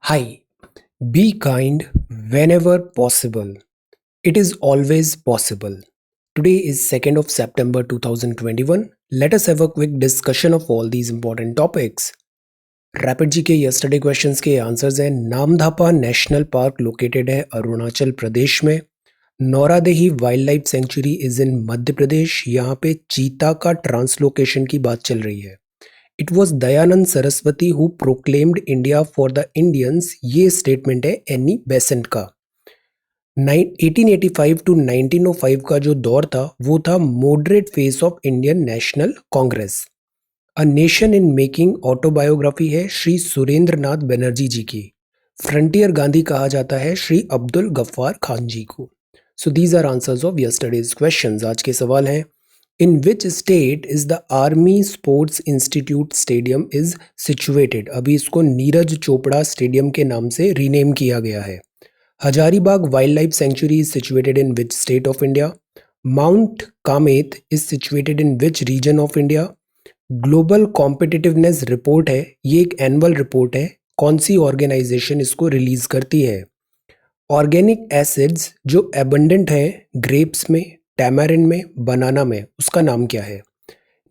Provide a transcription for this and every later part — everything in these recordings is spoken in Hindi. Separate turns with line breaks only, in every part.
Hi, be kind whenever possible. It is always possible. Today is 2nd of September 2021. Let us have a quick discussion of all these important topics. Rapid जी के यस्टरडे क्वेश्चंस के आंसर्स हैं। नामधापा नेशनल पार्क लोकेटेड है अरुणाचल प्रदेश में। Nauradehi wildlife sanctuary is in Madhya Pradesh. यहाँ पे चीता का ट्रांसलोकेशन की बात चल रही है। It was Dayanand Saraswati who proclaimed India for the Indians. ये स्टेटमेंट है एनी बेसेंट का। 1885 टू 1905 का जो दौर था वो था moderate face of Indian national Congress. A nation in making autobiography है श्री सुरेंद्र नाथ बनर्जी जी की। फ्रंटियर गांधी कहा जाता है श्री अब्दुल गफ्फार खान जी को। So these are answers of yesterday's questions. आज के सवाल हैं, in which state is the army sports institute stadium is situated. अभी इसको नीरज चोपड़ा स्टेडियम के नाम से रीनेम किया गया है। Hazaribagh wild life sanctuary is situated in which state of India. Mount Kamet is situated in which region of India. Global competitiveness report है, ये एक एनुअल रिपोर्ट है, कौन सी ऑर्गेनाइजेशन इसको रिलीज करती है। ऑर्गेनिक एसिड्स जो एबंडेंट हैं ग्रेप्स में, टैमारिन में, बनाना में, उसका नाम क्या है।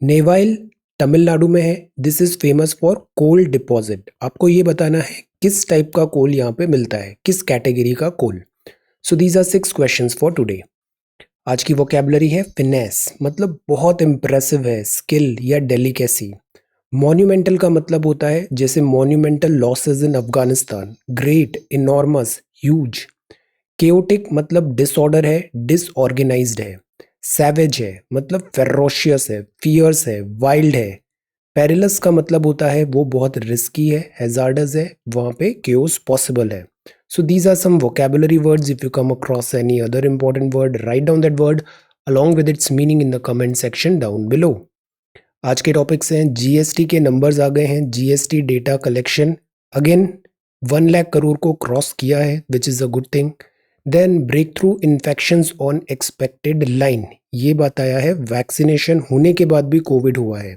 नेवाइल तमिलनाडु में है। This is famous for coal deposit. आपको ये बताना है किस टाइप का कोल यहाँ पे मिलता है, किस कैटेगरी का coal. So these are 6 questions for today. आज की वोकैबुलरी है फिनेस, मतलब बहुत इंप्रेसिव है, स्किल या डेलिकेसी। मॉन्यूमेंटल का मतलब होता है जैसे monumental losses in Afghanistan, great, enormous, huge. Chaotic मतलब डिसऑर्डर है, डिसऑर्गेनाइज्ड है। सैवेज है मतलब फेरोशियस है, फियर्स है, वाइल्ड है। पेरिलस का मतलब होता है वो बहुत रिस्की है, हैजार्डस है, वहाँ पे केओस पॉसिबल है। So these are some vocabulary words. If you come across any other important word, write down that word along with its meaning in the comment section down below. आज के टॉपिक्स हैं, जीएसटी के नंबर्स आ गए हैं। GST data collection again 1 lakh crore को क्रॉस किया है, which is a good thing. Then break through infections on expected line, ये बताया है वैक्सीनेशन होने के बाद भी कोविड हुआ है।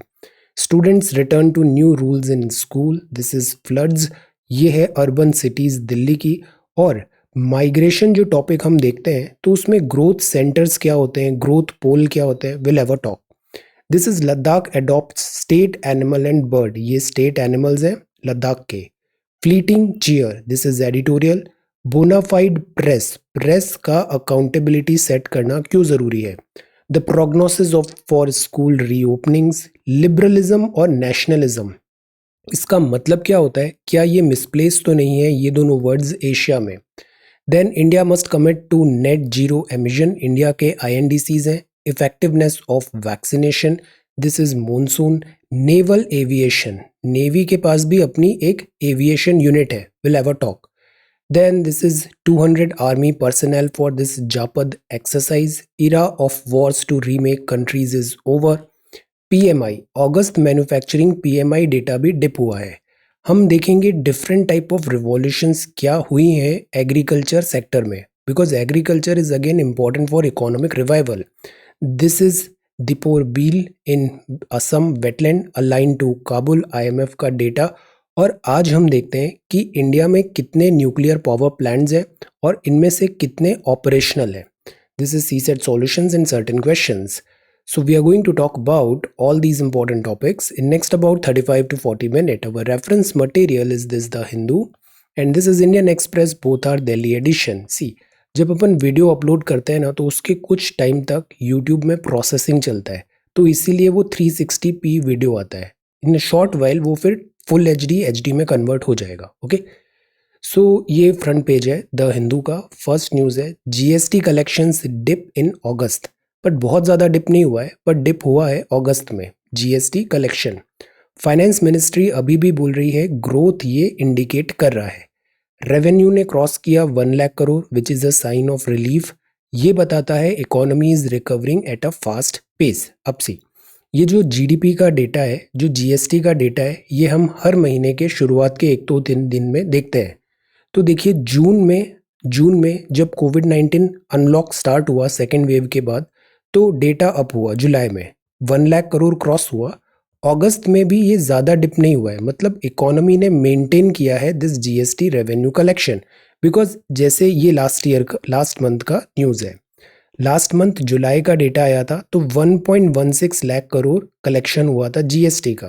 Students return to new rules in school, this is floods, ये है अर्बन सिटीज़ दिल्ली की। और माइग्रेशन जो टॉपिक हम देखते हैं तो उसमें ग्रोथ सेंटर्स क्या होते हैं, ग्रोथ पोल क्या होते हैं, will ever talk. This is Ladakh adopt state animal and bird, ये स्टेट एनिमल्स हैं लद्दाख के। Fleeting cheer, this is editorial. Bona fide press, press का अकाउंटेबिलिटी सेट करना क्यों ज़रूरी है। The prognosis of for school reopenings. Liberalism और नेशनलिज्म, इसका मतलब क्या होता है, क्या ये मिसप्लेस तो नहीं है ये दोनों वर्ड्स एशिया में। Then India must commit to net zero emission, India के आईएनडीसीज हैं। Effectiveness of vaccination, this is monsoon. Naval aviation, navy के पास भी अपनी एक एविएशन यूनिट है, will ever talk. Then this is 200 army personnel for this Zapad exercise. Era of wars to remake countries is over. PMI, अगस्त मैन्युफैक्चरिंग पीएमआई डेटा भी डिप हुआ है। हम देखेंगे डिफरेंट टाइप ऑफ रिवॉल्यूशंस क्या हुई हैं एग्रीकल्चर सेक्टर में, because agriculture is again important for economic revival. This is Deepor Beel in Assam wetland align to Kabul, IMF का डेटा। और आज हम देखते हैं कि इंडिया में कितने न्यूक्लियर पावर प्लांट्स हैं और इनमें से कितने ऑपरेशनल हैं। This is CSAT solutions in certain questions. So we are going to talk about all these important topics in next about 35 to 40 minutes. Our reference material is this The Hindu and this is Indian Express, both are Delhi edition. See, जब अपन वीडियो अपलोड करते हैं ना तो उसके कुछ टाइम तक यूट्यूब में प्रोसेसिंग चलता है, तो इसीलिए वो 360p वीडियो आता है। इन शॉर्ट वाइल वो फिर फुल एचडी में कन्वर्ट हो जाएगा। ओके, सो ये फ्रंट पेज है द हिंदू का। फर्स्ट न्यूज़ है GST collections dip in August, but बहुत ज़्यादा डिप नहीं हुआ है, पर डिप हुआ है अगस्त में जीएसटी कलेक्शन। फाइनेंस मिनिस्ट्री अभी भी बोल रही है ग्रोथ ये इंडिकेट कर रहा है। रेवेन्यू ने क्रॉस किया 1 lakh crore, which is a sign of relief. ये बताता है economy is recovering at a fast pace. अब से ये जो जीडीपी का डेटा है, जो जीएसटी का डेटा है, ये हम हर महीने के शुरुआत के 1-2 दिन में देखते हैं। तो देखिए जून में जब कोविड-19 अनलॉक स्टार्ट हुआ सेकेंड वेव के बाद, तो डेटा अप हुआ जुलाई में 1 लाख करोड़ क्रॉस हुआ। अगस्त में भी ये ज़्यादा डिप नहीं हुआ है, मतलब इकोनॉमी ने मेंटेन किया है this GST revenue collection, because जैसे ये लास्ट मंथ का न्यूज़ है। लास्ट मंथ जुलाई का डेटा आया था तो 1.16 लाख करोड़ कलेक्शन हुआ था जीएसटी का।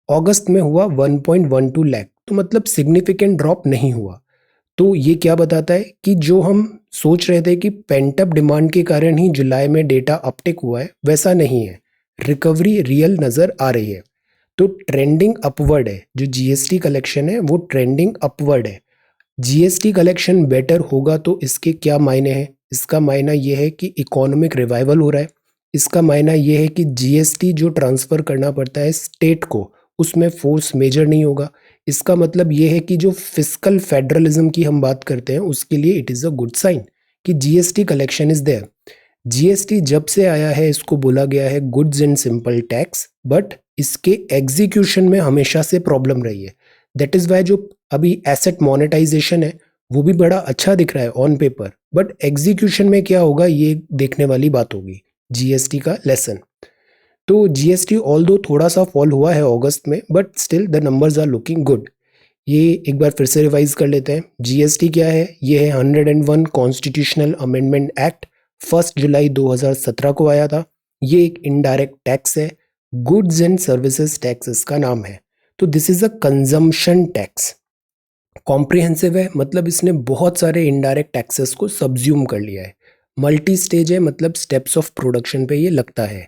अगस्त में हुआ 1.12 लाख, तो मतलब सिग्निफिकेंट ड्रॉप नहीं हुआ। तो ये क्या बताता है कि जो हम सोच रहे थे कि पेंटअप डिमांड के कारण ही जुलाई में डेटा अपटिक हुआ है, वैसा नहीं है। रिकवरी रियल नज़र आ रही है। तो ट्रेंडिंग अपवर्ड है, जो जीएसटी कलेक्शन है वो ट्रेंडिंग अपवर्ड है। जीएसटी कलेक्शन बेटर होगा तो इसके क्या मायने हैं? इसका मायना ये है कि इकोनॉमिक रिवाइवल हो रहा है। इसका मायना ये है कि जीएसटी जो ट्रांसफ़र करना पड़ता है स्टेट को, उसमें फोर्स मेजर नहीं होगा। इसका मतलब ये है कि जो फिस्कल फेडरलिज्म की हम बात करते हैं उसके लिए it is a good sign कि GST collection is there. GST जब से आया है इसको बोला गया है goods and simple tax, but इसके एग्जीक्यूशन में हमेशा से प्रॉब्लम रही है। दैट इज़ वाई जो अभी एसेट मोनेटाइजेशन है वो भी बड़ा अच्छा दिख रहा है ऑन पेपर, बट एग्जीक्यूशन में क्या होगा ये देखने वाली बात होगी। जीएसटी का लेसन। तो जीएसटी ऑल दो थोड़ा सा फॉल हुआ है अगस्त में, but still the numbers are looking good. ये एक बार फिर से रिवाइज कर लेते हैं। जीएसटी क्या है? ये है 101 कॉन्स्टिट्यूशनल अमेंडमेंट एक्ट, 1 जुलाई 2017 को आया था। ये एक इनडायरेक्ट टैक्स है, गुड्स एंड सर्विसेज टैक्स इसका नाम है। तो this is a consumption tax. Comprehensive है, मतलब इसने बहुत सारे इनडायरेक्ट टैक्सेस को सब्ज्यूम कर लिया है। मल्टी स्टेज है, मतलब स्टेप्स ऑफ प्रोडक्शन पे ये लगता है।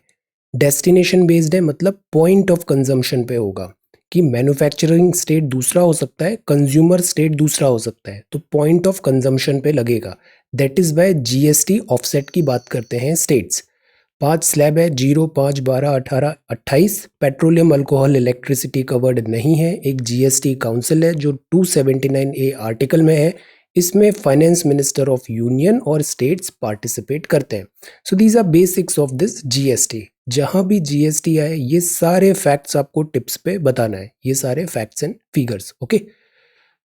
डेस्टिनेशन बेस्ड है, मतलब पॉइंट ऑफ कंजम्पशन पे होगा कि मैन्युफैक्चरिंग स्टेट दूसरा हो सकता है, कंज्यूमर स्टेट दूसरा हो सकता है, तो पॉइंट ऑफ कंजम्पशन पे लगेगा। That is why GST offset की बात करते हैं स्टेट्स। 5 स्लैब है, 0, 5, 12, 18, 28। पेट्रोलियम, अल्कोहल, इलेक्ट्रिसिटी कवर्ड नहीं है। एक जीएसटी काउंसिल है जो 279A आर्टिकल में है। इसमें फाइनेंस मिनिस्टर ऑफ यूनियन और स्टेट्स पार्टिसिपेट करते हैं। So these our basics of this GST. जहां भी जीएसटी आए ये सारे फैक्ट्स आपको टिप्स पे बताना है, ये सारे फैक्ट्स एंड फिगर्स। ओके,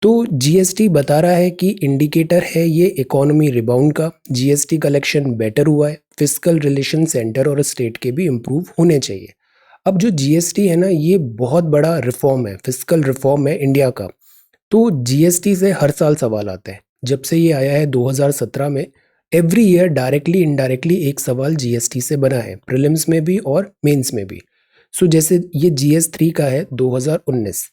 तो जीएसटी बता रहा है कि इंडिकेटर है ये इकोनॉमी रिबाउंड का। जीएसटी कलेक्शन बेटर हुआ है, फिस्कल रिलेशन सेंटर और स्टेट के भी इम्प्रूव होने चाहिए। अब जो जीएसटी है ना, ये बहुत बड़ा रिफॉर्म है, फिस्कल रिफॉर्म है इंडिया का। तो जीएसटी से हर साल सवाल आता है। जब से ये आया है 2017 में, एवरी ईयर डायरेक्टली इनडायरेक्टली एक सवाल जीएसटी से बना है, प्रीलिम्स में भी और मेंस में भी। सो जैसे ये जीएस3 का है 2019।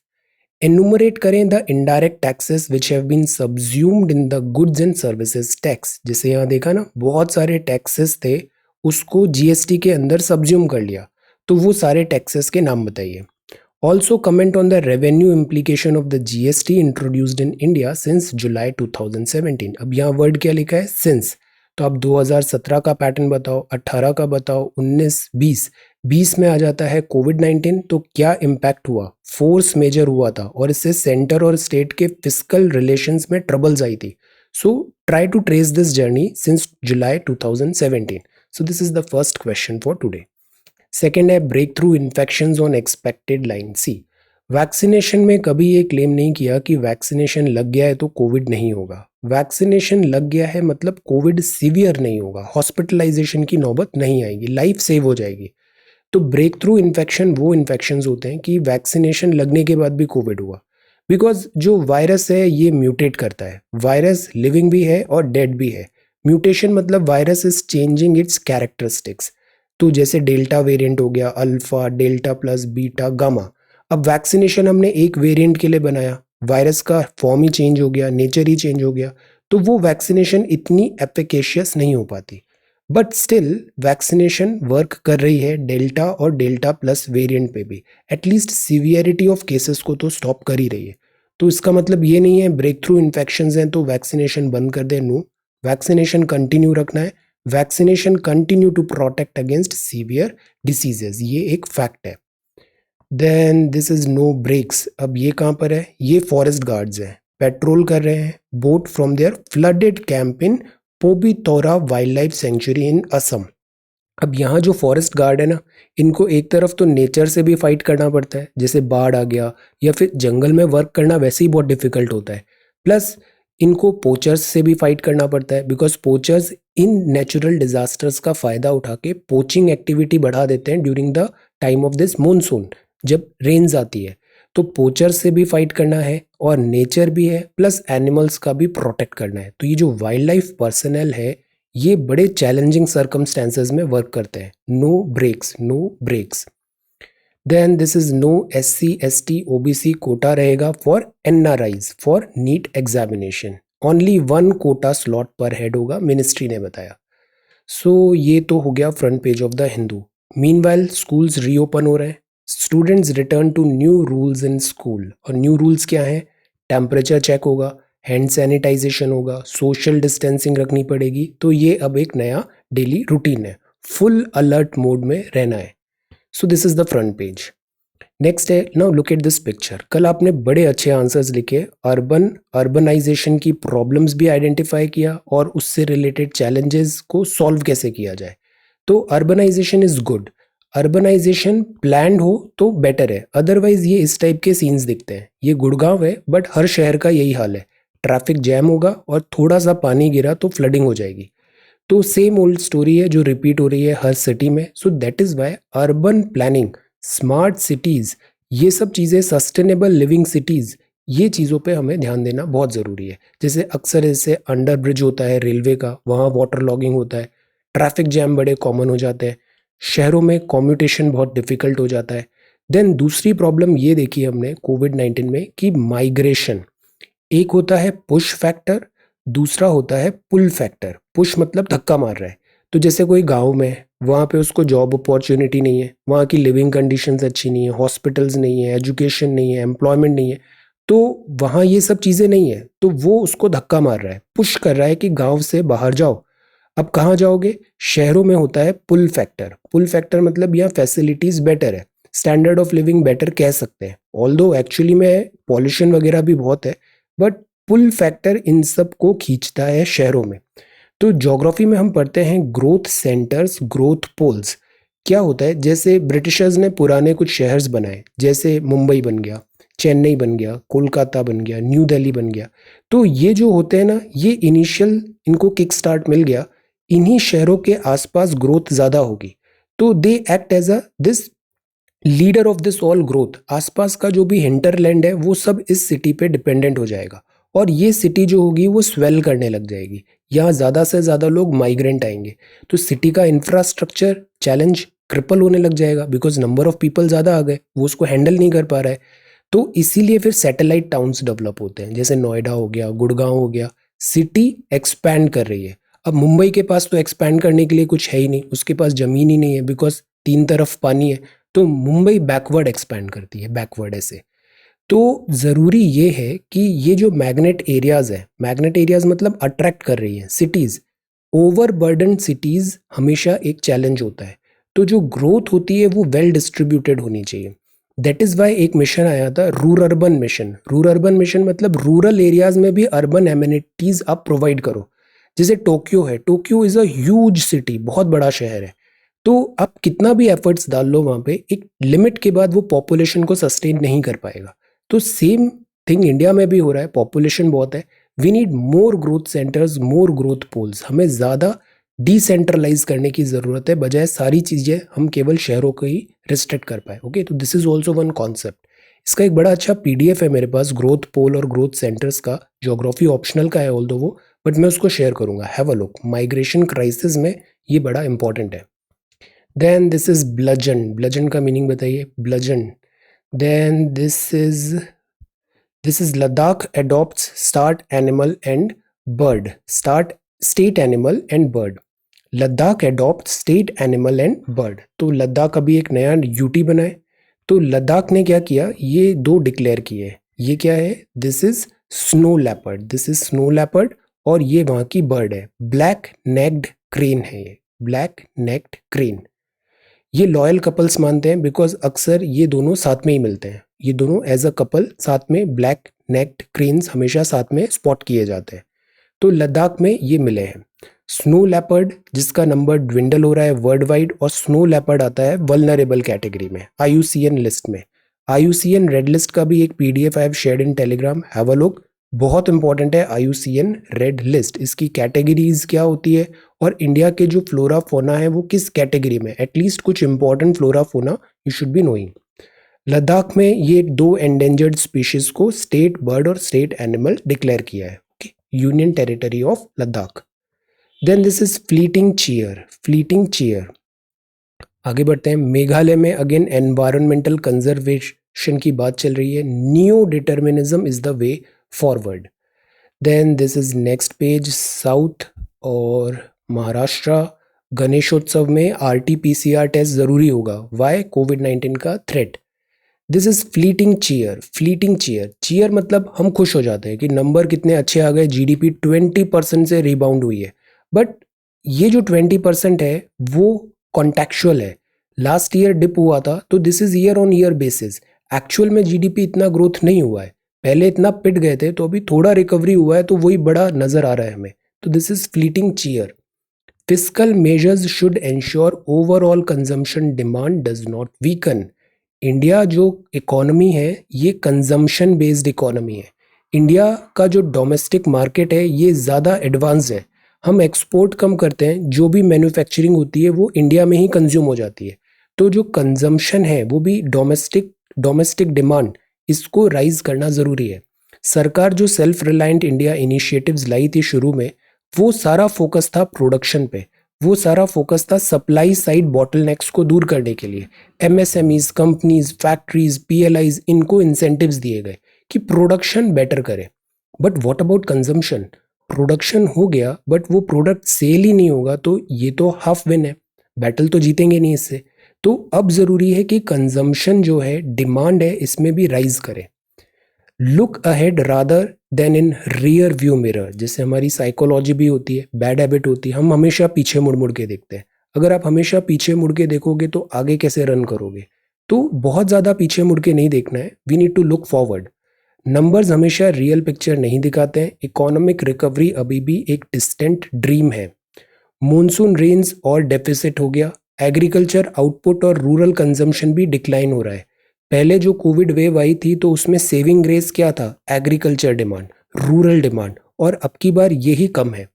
एनुमरेट करें the indirect taxes which have been subsumed in the goods and services tax. जैसे यहाँ देखा ना, बहुत सारे टैक्सेस थे उसको जीएसटी के अंदर सब्ज्यूम कर लिया। तो वो सारे टैक्सेस के नाम बताइए। Also comment on the revenue implication of the GST introduced in India since July 2017। अब यहाँ वर्ड क्या लिखा है? सिंस। तो आप 2017 का पैटर्न बताओ, 18 का बताओ, 19, 20। 20 में आ जाता है कोविड-19। तो क्या इम्पैक्ट हुआ? फोर्स मेजर हुआ था और इससे सेंटर और स्टेट के फिस्कल रिलेशंस में ट्रबल्स आई थी। So try to trace this journey since July 2017। So this is the first question for today. Second है breakthrough infection on expected line. See, vaccination में कभी ये क्लेम नहीं किया कि वैक्सीनेशन लग गया है तो कोविड नहीं होगा। वैक्सीनेशन लग गया है मतलब कोविड सीवियर नहीं होगा, हॉस्पिटलाइजेशन की नौबत नहीं आएगी, लाइफ सेव हो जाएगी। तो ब्रेक थ्रू इन्फेक्शन वो इन्फेक्शंस होते हैं कि वैक्सीनेशन लगने के बाद भी कोविड हुआ। बिकॉज जो वायरस है ये म्यूटेट करता है। वायरस लिविंग भी है और डेड भी है। म्यूटेशन मतलब virus is changing it's characteristics. तो जैसे डेल्टा वेरिएंट हो गया, alpha, delta plus, beta, gamma. अब वैक्सीनेशन हमने एक वेरिएंट के लिए बनाया, वायरस का फॉर्म ही चेंज हो गया, नेचर ही चेंज हो गया, तो वो वैक्सीनेशन इतनी एफिकेशियस नहीं हो पाती। बट स्टिल वैक्सीनेशन वर्क कर रही है डेल्टा और डेल्टा प्लस वेरिएंट पे भी। एटलीस्ट सीवियरिटी ऑफ केसेस को तो स्टॉप कर ही रही है। तो इसका मतलब ये नहीं है ब्रेक थ्रू इन्फेक्शंस हैं तो वैक्सीनेशन बंद कर दे। नो, वैक्सीनेशन कंटिन्यू रखना है। Vaccination continue to protect against severe diseases, ये एक फैक्ट है। Then this is no breaks. अब ये कहाँ पर है? ये फॉरेस्ट गार्ड्स हैं, पेट्रोल कर रहे हैं boat from there flooded camp in Pobitora wildlife sanctuary in Assam. अब यहाँ जो फॉरेस्ट गार्ड है ना, इनको एक तरफ तो नेचर से भी फाइट करना पड़ता है, जैसे बाढ़ आ गया या फिर जंगल में वर्क करना वैसे ही बहुत डिफिकल्ट होता है। प्लस इनको पोचर्स से भी फाइट करना पड़ता है, because poachers in natural disasters का फायदा उठा के पोचिंग एक्टिविटी बढ़ा देते हैं during the time of this monsoon. जब रेन्स आती है तो पोचर से भी फाइट करना है और नेचर भी है प्लस एनिमल्स का भी प्रोटेक्ट करना है। तो ये जो वाइल्ड लाइफ पर्सनल है ये बड़े चैलेंजिंग सर्कमस्टेंसेस में वर्क करते हैं। No breaks, no breaks. Then this is no SC ST OBC quota रहेगा for NRIs for NEET examination. Only 1 quota slot per head होगा, मिनिस्ट्री ने बताया। सो ये तो हो गया front page of the Hindu. Meanwhile schools reopen हो रहे हैं, students return to new rules in school. और न्यू रूल्स क्या हैं? टेम्परेचर चेक होगा, हैंड सैनिटाइजेशन होगा, सोशल डिस्टेंसिंग रखनी पड़ेगी। तो ये अब एक नया डेली रूटीन है, फुल अलर्ट मोड में रहना है। So this is the front page. Next है, now look at this picture. कल आपने बड़े अच्छे आंसर्स लिखे, अर्बनाइजेशन की प्रॉब्लम्स भी आइडेंटिफाई किया और उससे रिलेटेड चैलेंजेस को सॉल्व कैसे किया जाए। तो urbanisation is good, urbanisation planned हो तो बेटर है, अदरवाइज ये इस टाइप के सीन्स दिखते हैं। ये गुड़गांव है बट हर शहर का यही हाल है, ट्रैफिक जैम होगा और थोड़ा सा पानी गिरा तो फ्लडिंग हो जाएगी। तो सेम ओल्ड स्टोरी है जो रिपीट हो रही है हर सिटी में। So that is why urban planning, smart cities, ये सब चीज़ें, सस्टेनेबल लिविंग सिटीज, ये चीज़ों पे हमें ध्यान देना बहुत ज़रूरी है। जैसे अक्सर ऐसे अंडर ब्रिज होता है रेलवे का, वहाँ वाटर लॉगिंग होता है, ट्रैफिक जैम बड़े कॉमन हो जाते हैं, शहरों में कम्यूटेशन बहुत डिफिकल्ट हो जाता है। देन दूसरी प्रॉब्लम ये देखी हमने कोविड-19 में कि माइग्रेशन, एक होता है पुश फैक्टर, दूसरा होता है पुल फैक्टर। पुश मतलब धक्का मार रहा है। तो जैसे कोई गांव में है, वहाँ पे उसको जॉब अपॉर्चुनिटी नहीं है, वहाँ की लिविंग कंडीशंस अच्छी नहीं है, हॉस्पिटल्स नहीं है, एजुकेशन नहीं है, एम्प्लॉयमेंट नहीं है, तो वहाँ ये सब चीज़ें नहीं है, तो वो उसको धक्का मार रहा है, पुश कर रहा है कि गांव से बाहर जाओ। अब कहाँ जाओगे? शहरों में होता है पुल फैक्टर। पुल फैक्टर मतलब यहाँ फैसिलिटीज़ बेटर है, स्टैंडर्ड ऑफ लिविंग बेटर कह सकते हैं, ऑल्दो एक्चुअली में पॉल्यूशन वगैरह भी बहुत है, बट पुल फैक्टर इन सब को खींचता है शहरों में। तो ज्योग्राफी में हम पढ़ते हैं ग्रोथ सेंटर्स, ग्रोथ पोल्स। क्या होता है, जैसे ब्रिटिशर्स ने पुराने कुछ शहर्स बनाए, जैसे मुंबई बन गया, चेन्नई बन गया, कोलकाता बन गया, न्यू दिल्ली बन गया। तो ये जो होते हैं ना, ये इनिशियल इनको किक स्टार्ट मिल गया, इन्हीं शहरों के आसपास ग्रोथ ज़्यादा होगी, तो they act as a this leader of this all growth. आसपास का जो भी हिंटरलैंड है वो सब इस सिटी पे डिपेंडेंट हो जाएगा और ये सिटी जो होगी वो स्वेल करने लग जाएगी, यहाँ ज़्यादा से ज़्यादा लोग माइग्रेंट आएंगे, तो सिटी का इंफ्रास्ट्रक्चर चैलेंज क्रिपल होने लग जाएगा, बिकॉज नंबर ऑफ पीपल ज़्यादा आ गए, वो उसको हैंडल नहीं कर पा रहा है। तो इसीलिए फिर सैटेलाइट टाउन्स डेवलप होते हैं, जैसे नोएडा हो गया, गुड़गांव हो गया, सिटी एक्सपैंड कर रही है। अब मुंबई के पास तो एक्सपैंड करने के लिए कुछ है ही नहीं, उसके पास ज़मीन ही नहीं है, बिकॉज 3 तरफ पानी है, तो मुंबई बैकवर्ड एक्सपैंड करती है, बैकवर्ड ऐसे। तो ज़रूरी ये है कि ये जो मैग्नेट एरियाज़ है, मैग्नेट एरियाज़ मतलब अट्रैक्ट कर रही है सिटीज़, ओवरबर्डन सिटीज़ हमेशा एक चैलेंज होता है। तो जो ग्रोथ होती है वो वेल डिस्ट्रीब्यूटेड होनी चाहिए। दैट इज़ वाई एक मिशन आया था, Ruhr urban mission. Ruhr urban mission मतलब रूरल एरियाज़ में भी अर्बन एमिनिटीज़ आप प्रोवाइड करो। जैसे टोक्यो है, Tokyo is a huge city, बहुत बड़ा शहर है, तो आप कितना भी एफर्ट्स डाल लो वहाँ पे, एक लिमिट के बाद वो पॉपुलेशन को सस्टेन नहीं कर पाएगा। तो सेम थिंग इंडिया में भी हो रहा है, पॉपुलेशन बहुत है, we need more growth centres, more growth poles, हमें ज़्यादा डिसेंट्रलाइज करने की ज़रूरत है, बजाय सारी चीज़ें हम केवल शहरों को ही रिस्ट्रिक्ट कर पाए। ओके, तो this is also one concept. इसका एक बड़ा अच्छा PDF है मेरे पास, ग्रोथ पोल और ग्रोथ सेंटर्स का, ज्योग्राफी ऑप्शनल का है ऑल दो वो, बट मैं उसको शेयर करूंगा, have a look. Migration crisis में ये बड़ा इंपॉर्टेंट है। Then this is bludgeon, bludgeon का मीनिंग बताइए, bludgeon. Then this is Ladakh adopts start animal and bird, start state animal and bird. Ladakh adopt state animal and bird, तो लद्दाख अभी एक नया यूटी बना है, तो लद्दाख ने क्या किया, ये 2 डिक्लेयर किए। ये क्या है? This is snow leopard, this is snow leopard, और ये वहाँ की बर्ड है, ब्लैक नेक्ड क्रेन है, ये ब्लैक नेक्ड क्रेन। ये लॉयल कपल्स मानते हैं, बिकॉज अक्सर ये दोनों साथ में ही मिलते हैं, ये दोनों एज अ कपल साथ में, ब्लैक नेक्ड क्रेन्स हमेशा साथ में स्पॉट किए जाते हैं, तो लद्दाख में ये मिले हैं। स्नो लेपर्ड जिसका नंबर ड्विंडल हो रहा है वर्ल्ड वाइड, और स्नो लेपर्ड आता है वल्नरेबल कैटेगरी में, IUCN लिस्ट में। IUCN रेड लिस्ट का भी एक PDF I have shared in Telegram, have a look, बहुत इंपॉर्टेंट है IUCN रेड लिस्ट। इसकी कैटेगरीज क्या होती है और इंडिया के जो फ्लोरा फोना है वो किस कैटेगरी में, एटलीस्ट कुछ important flora fauna you should be knowing. Ladakh में ये 2 एंडेंजर्ड स्पीशीज को स्टेट बर्ड और स्टेट एनिमल डिक्लेयर किया है। Okay, union territory of Ladakh. Then this is fleeting cheer. Fleeting cheer, आगे बढ़ते हैं। मेघालय में अगेन एनवायरमेंटल कंजर्वेशन की बात चल रही है। New determinism is the way forward. Then this is next page, south और महाराष्ट्र गणेशोत्सव में RT-PCR टेस्ट जरूरी होगा। वाई? कोविड-19 का threat. This is fleeting cheer. Fleeting cheer, cheer मतलब हम खुश हो जाते हैं कि नंबर कितने अच्छे आ गए, GDP 20% से रिबाउंड हुई है। बट ये जो 20% है वो कॉन्टेक्चुअल है। लास्ट ईयर डिप हुआ था, तो this is year on year basis. Actual में GDP इतना ग्रोथ नहीं हुआ है। पहले इतना पिट गए थे, तो अभी थोड़ा रिकवरी हुआ है, तो वही बड़ा नजर आ रहा है हमें। तो this is fleeting cheer. Fiscal measures should ensure overall consumption demand does not weaken. India जो इकोनॉमी है ये कंजम्पशन बेस्ड इकोनॉमी है। इंडिया का जो डोमेस्टिक मार्केट है ये ज़्यादा एडवांस है। हम एक्सपोर्ट कम करते हैं, जो भी मैन्युफैक्चरिंग होती है वो इंडिया में ही कंज्यूम हो जाती है। तो जो कंजम्पशन है वो भी डोमेस्टिक डिमांड, इसको राइज करना ज़रूरी है। सरकार जो सेल्फ रिलायंट इंडिया इनिशिएटिव्स लाई थी शुरू में, वो सारा फोकस था प्रोडक्शन पे। वो सारा फोकस था सप्लाई साइड बॉटलनेक्स को दूर करने के लिए। MSMEs, कंपनीज, फैक्ट्रीज, PLIs, इनको इंसेंटिव्स दिए गए कि प्रोडक्शन बेटर करे। But what about consumption? Production हो गया बट वो प्रोडक्ट सेल ही नहीं होगा, तो ये तो हाफ विन है, बैटल तो जीतेंगे नहीं इससे। तो अब जरूरी है कि कंजम्पशन जो है, डिमांड है, इसमें भी राइज करे। Look ahead rather then in rear view mirror. जैसे हमारी साइकोलॉजी भी होती है, बैड हैबिट होती है, हम हमेशा पीछे मुड़ मुड़ के देखते हैं। अगर आप हमेशा पीछे मुड़ के देखोगे तो आगे कैसे रन करोगे? तो बहुत ज़्यादा पीछे मुड़ के नहीं देखना है, we need to look forward. Numbers हमेशा रियल पिक्चर नहीं दिखाते हैं। इकोनॉमिक रिकवरी अभी भी एक डिस्टेंट ड्रीम है। मॉनसून रेन्स और डेफिसिट हो गया। एग्रीकल्चर आउटपुट और रूरल कंजम्पशन भी डिक्लाइन हो रहा है। पहले जो कोविड वेव आई थी तो उसमें सेविंग ग्रेस क्या था? एग्रीकल्चर डिमांड, रूरल डिमांड, और अब की बार यही कम है।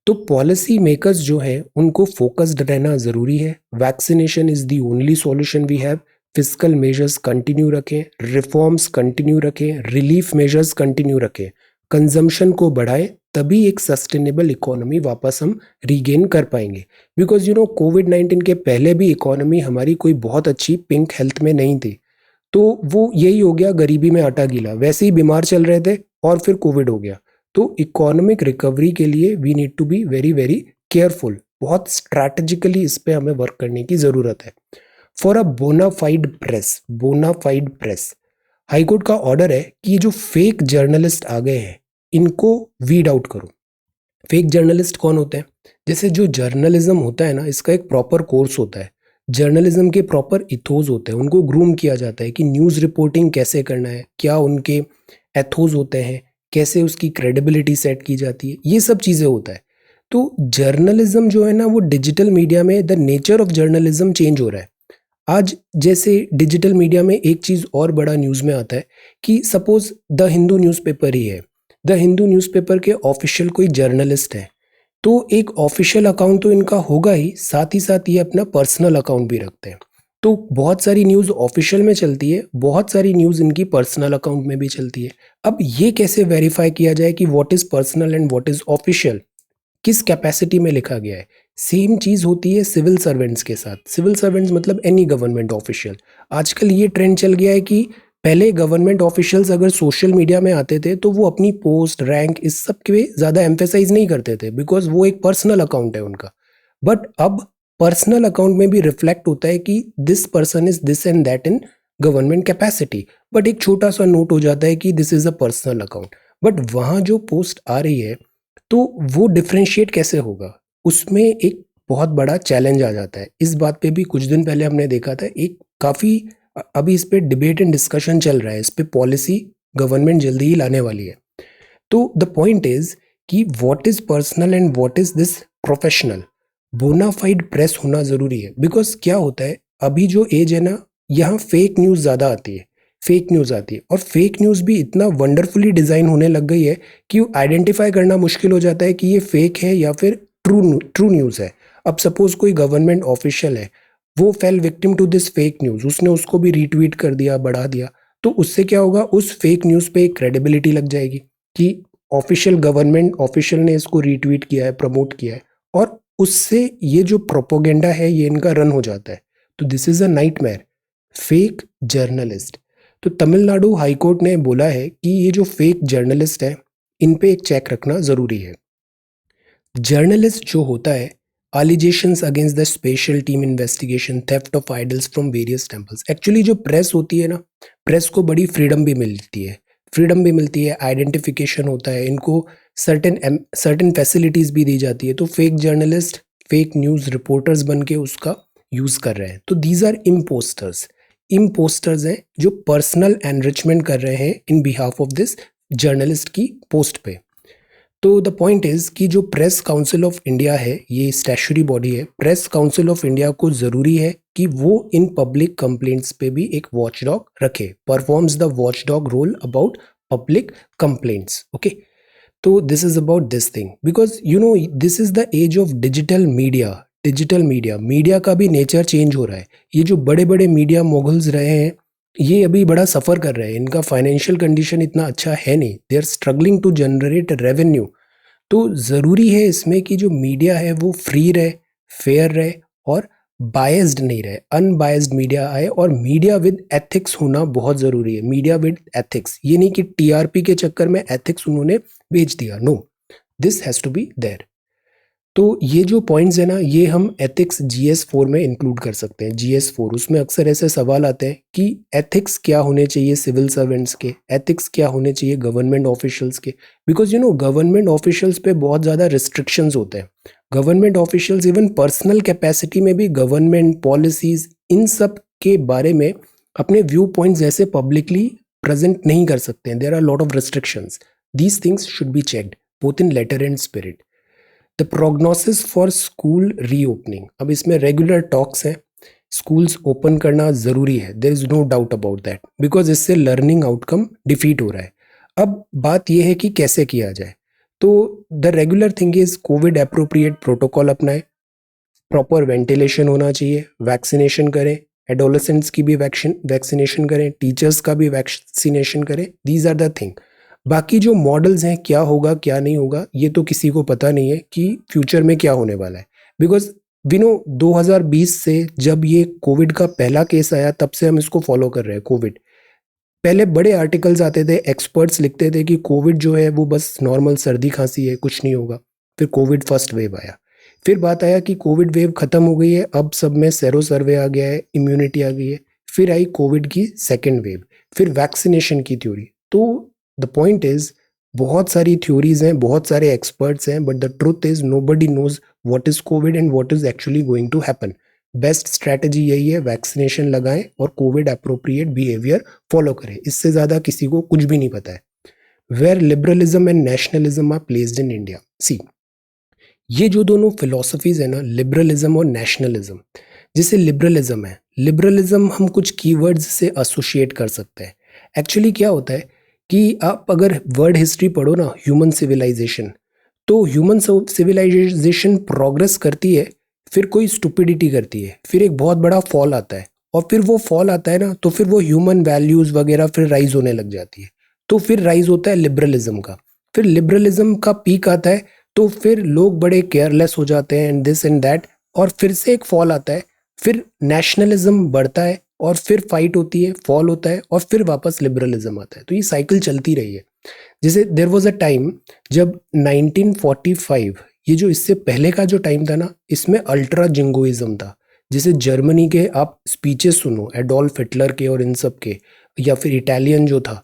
तो पॉलिसी मेकर्स जो हैं उनको फोकस्ड रहना ज़रूरी है। Vaccination is the only solution we have. Physical measures continue रखें, रिफॉर्म्स कंटिन्यू रखें, रिलीफ मेजर्स कंटिन्यू रखें, कंजम्पशन को बढ़ाएं, तभी एक सस्टेनेबल इकोनॉमी वापस हम रीगेन कर पाएंगे। बिकॉज कोविड-19 के पहले भी इकोनॉमी हमारी कोई बहुत अच्छी पिंक हेल्थ में नहीं थी। तो वो यही हो गया, गरीबी में आटा गीला, वैसे ही बीमार चल रहे थे और फिर कोविड हो गया। तो इकोनॉमिक रिकवरी के लिए we need to be very very careful. बहुत स्ट्रैटेजिकली इस पे हमें वर्क करने की ज़रूरत है। For a bonafide press, bonafide press, high court का ऑर्डर है कि ये जो फेक जर्नलिस्ट आ गए हैं इनको वीड आउट करो। फेक जर्नलिस्ट कौन होते हैं? जैसे जो जर्नलिज्म होता है ना, इसका एक प्रॉपर कोर्स होता है। जर्नलिज्म के प्रॉपर इथोज होते हैं, उनको ग्रूम किया जाता है कि न्यूज़ रिपोर्टिंग कैसे करना है, क्या उनके एथोज होते हैं, कैसे उसकी क्रेडिबिलिटी सेट की जाती है, ये सब चीज़ें होता है। तो जर्नलिज्म जो है ना, वो डिजिटल मीडिया में the nature of journalism change हो रहा है। आज जैसे डिजिटल मीडिया में एक चीज़ और बड़ा न्यूज़ में आता है कि सपोज द हिंदू न्यूज़पेपर ही है। द हिंदू न्यूज़पेपर के ऑफिशियल कोई जर्नलिस्ट है, तो एक ऑफिशियल अकाउंट तो इनका होगा ही, साथ ही साथ ये अपना पर्सनल अकाउंट भी रखते हैं। तो बहुत सारी न्यूज़ ऑफिशियल में चलती है, बहुत सारी न्यूज़ इनकी पर्सनल अकाउंट में भी चलती है। अब ये कैसे वेरीफाई किया जाए कि what is personal and what is official, किस कैपेसिटी में लिखा गया है? सेम चीज़ होती है सिविल सर्वेंट्स के साथ। सिविल सर्वेंट्स मतलब एनी गवर्नमेंट ऑफिशियल। आजकल ये ट्रेंड चल गया है कि पहले गवर्नमेंट ऑफिशियल्स अगर सोशल मीडिया में आते थे तो वो अपनी पोस्ट, रैंक, इस सब के ज़्यादा एम्फेसाइज नहीं करते थे, बिकॉज वो एक पर्सनल अकाउंट है उनका। बट अब पर्सनल अकाउंट में भी रिफ्लेक्ट होता है कि this person is this and that in government capacity, but एक छोटा सा नोट हो जाता है कि this is a personal account. But वहाँ जो पोस्ट आ रही है तो वो डिफ्रेंशिएट कैसे होगा, उसमें एक बहुत बड़ा चैलेंज आ जाता है। इस बात पे भी कुछ दिन पहले हमने देखा था, एक काफ़ी अभी इस पे डिबेट एंड डिस्कशन चल रहा है, इस पे पॉलिसी गवर्नमेंट जल्दी ही लाने वाली है। तो द पॉइंट इज कि what is personal and what is this professional. Bonafide press होना ज़रूरी है। बिकॉज क्या होता है, अभी जो एज है ना, यहाँ फेक न्यूज़ ज़्यादा आती है, फेक न्यूज़ आती है, और फेक न्यूज़ भी इतना वंडरफुली डिज़ाइन होने लग गई है कि आइडेंटिफाई करना मुश्किल हो जाता है कि ये फेक है या फिर ट्रू न्यूज़ है। अब सपोज कोई गवर्नमेंट ऑफिशियल है, वो fell victim to this fake news, उसने उसको भी रीट्वीट कर दिया, बढ़ा दिया। तो उससे क्या होगा, उस फेक न्यूज़ पे एक क्रेडिबिलिटी लग जाएगी कि ऑफिशियल गवर्नमेंट ऑफिशियल ने इसको रीट्वीट किया है, प्रमोट किया है, और उससे ये जो प्रोपोगेंडा है ये इनका रन हो जाता है। तो this is a nightmare, fake journalist. तो तमिलनाडु हाई कोर्ट ने बोला है कि ये जो फेक जर्नलिस्ट है इन पे एक चेक रखना ज़रूरी है। जर्नलिस्ट जो होता है, allegations against the special team investigation theft of idols from various temples। Actually जो प्रेस होती है ना, प्रेस को बड़ी फ्रीडम भी मिलती है, आइडेंटिफिकेशन होता है, इनको सर्टेन फैसिलिटीज़ भी दी जाती है। तो fake journalist, fake news reporters बन के उसका यूज़ कर रहे हैं। तो दीज आर इम्पोस्टर्स, इम्पोस्टर्स हैं जो पर्सनल एनरिचमेंट कर रहे हैं इन बिहाफ ऑफ दिस जर्नलिस्ट की पोस्ट पे। तो द पॉइंट इज़ कि जो प्रेस काउंसिल ऑफ इंडिया है, ये स्टैच्यूटरी बॉडी है, प्रेस काउंसिल ऑफ इंडिया को ज़रूरी है कि वो इन पब्लिक कंप्लेंट्स पे भी एक वॉचडॉग रखे, performs the watchdog role about public complaints. Okay, तो this is about this thing, because you know this is the age of digital media. Media का भी नेचर चेंज हो रहा है। ये जो बड़े बड़े मीडिया मोगल्स रहे हैं, ये अभी बड़ा सफ़र कर रहे हैं, इनका फाइनेंशियल कंडीशन इतना अच्छा है नहीं, they are struggling to generate revenue. तो ज़रूरी है इसमें कि जो मीडिया है वो फ्री रहे, फेयर रहे और बायस्ड नहीं रहे, अनबायस्ड मीडिया आए, और मीडिया विद एथिक्स होना बहुत ज़रूरी है। मीडिया विद एथिक्स, ये नहीं कि टीआरपी के चक्कर में एथिक्स उन्होंने बेच दिया, no, this has to be there. तो ये जो पॉइंट्स है ना, ये हम एथिक्स GS4 में इंक्लूड कर सकते हैं। GS4, उसमें अक्सर ऐसे सवाल आते हैं कि एथिक्स क्या होने चाहिए सिविल सर्वेंट्स के, एथिक्स क्या होने चाहिए गवर्नमेंट ऑफिशियल्स के, because you no government officials पे बहुत ज़्यादा रिस्ट्रिक्शंस होते हैं। Government officials even personal capacity में भी गवर्नमेंट पॉलिसीज़ इन सब के बारे में अपने व्यू पॉइंट्स ऐसे पब्लिकली प्रेजेंट नहीं कर सकते हैं। There are lot of restrictions, these things should be checked both in letter and spirit. The prognosis for school reopening, अब इसमें रेगुलर टॉक्स हैं, स्कूल्स ओपन करना ज़रूरी है, there is no doubt about that, because इससे लर्निंग आउटकम डिफीट हो रहा है। अब बात यह है कि कैसे किया जाए। तो the regular thing is Covid appropriate protocol अपनाएं, प्रॉपर वेंटिलेशन होना चाहिए, वैक्सीनेशन करें, एडोलेसेंट्स की भी वैक्सीनेशन करें, टीचर्स का भी वैक्सीनेशन करें, दीज आर द थिंग। बाकी जो मॉडल्स हैं, क्या होगा क्या नहीं होगा, ये तो किसी को पता नहीं है कि फ्यूचर में क्या होने वाला है, बिकॉज वी नो 2020 से जब ये कोविड का पहला केस आया तब से हम इसको फॉलो कर रहे हैं। कोविड पहले बड़े आर्टिकल्स आते थे, एक्सपर्ट्स लिखते थे कि कोविड जो है वो बस नॉर्मल सर्दी खांसी है, कुछ नहीं होगा। फिर कोविड फर्स्ट वेव आया, फिर बात आया कि कोविड वेव खत्म हो गई है, अब सब में सेरो सर्वे आ गया है, इम्यूनिटी आ गई है। फिर आई कोविड की सेकेंड वेव, फिर वैक्सीनेशन की थ्योरी। तो द पॉइंट इज, बहुत सारी थ्योरीज हैं, बहुत सारे एक्सपर्ट्स हैं, but the truth is nobody knows what is COVID and what is actually going to happen. Best strategy यही है, वैक्सीनेशन लगाएं और कोविड अप्रोप्रिएट बिहेवियर फॉलो करें, इससे ज़्यादा किसी को कुछ भी नहीं पता है। Where liberalism and nationalism are placed in India, see ये जो दोनों फिलोसफीज है ना, लिबरलिज्म और नेशनलिज्म, जैसे लिबरलिज्म है, लिबरलिज्म हम कुछ कीवर्ड्स से एसोसिएट कर सकते हैं। एक्चुअली क्या होता है कि आप अगर वर्ड हिस्ट्री पढ़ो ना, ह्यूमन सिविलाइजेशन, तो ह्यूमन सिविलाइजेशन प्रोग्रेस करती है, फिर कोई स्टुपिडिटी करती है, फिर एक बहुत बड़ा फॉल आता है, और फिर वो फॉल आता है ना, तो फिर वो ह्यूमन वैल्यूज़ वगैरह फिर राइज होने लग जाती है। तो फिर राइज होता है लिबरलिज्म का, फिर लिबरलिज्म का पीक आता है, तो फिर लोग बड़े केयरलेस हो जाते हैं एंड दिस एंड दैट, और फिर से एक फॉल आता है, फिर नेशनलिज्म बढ़ता है, और फिर फाइट होती है, फॉल होता है, और फिर वापस लिबरलिज्म आता है। तो ये साइकिल चलती रही है। जैसे देयर वाज अ टाइम जब 1945, ये जो इससे पहले का जो टाइम था ना, इसमें अल्ट्रा जिंगोइज्म था। जैसे जर्मनी के आप स्पीचेस सुनो, एडोल्फ हिटलर के और इन सब के, या फिर इटालियन जो था,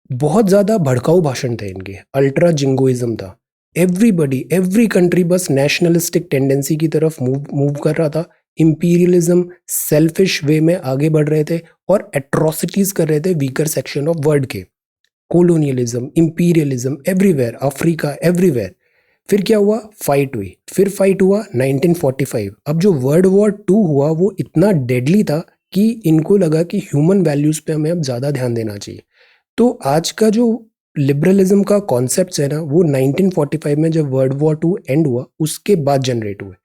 बहुत ज़्यादा भड़काऊ भाषण थे इनके, अल्ट्रा जिंगोइज्म था। एवरीबडी, एवरी कंट्री बस नेशनलिस्टिक टेंडेंसी की तरफ मूव कर रहा था, इंपीरियलिज्म, सेल्फिश वे में आगे बढ़ रहे थे, और एट्रोसिटीज कर रहे थे वीकर सेक्शन ऑफ वर्ल्ड के। Colonialism, imperialism everywhere, Africa everywhere. फिर क्या हुआ, फाइट हुई, फिर फाइट हुआ 1945। अब जो वर्ल्ड वॉर 2 हुआ वो इतना डेडली था कि इनको लगा कि ह्यूमन वैल्यूज़ पे हमें अब ज़्यादा ध्यान देना चाहिए। तो आज का जो लिबरलिज्म का कॉन्सेप्ट है ना, वो 1945 में जब वर्ल्ड वॉर 2 एंड हुआ उसके बाद जनरेट हुए।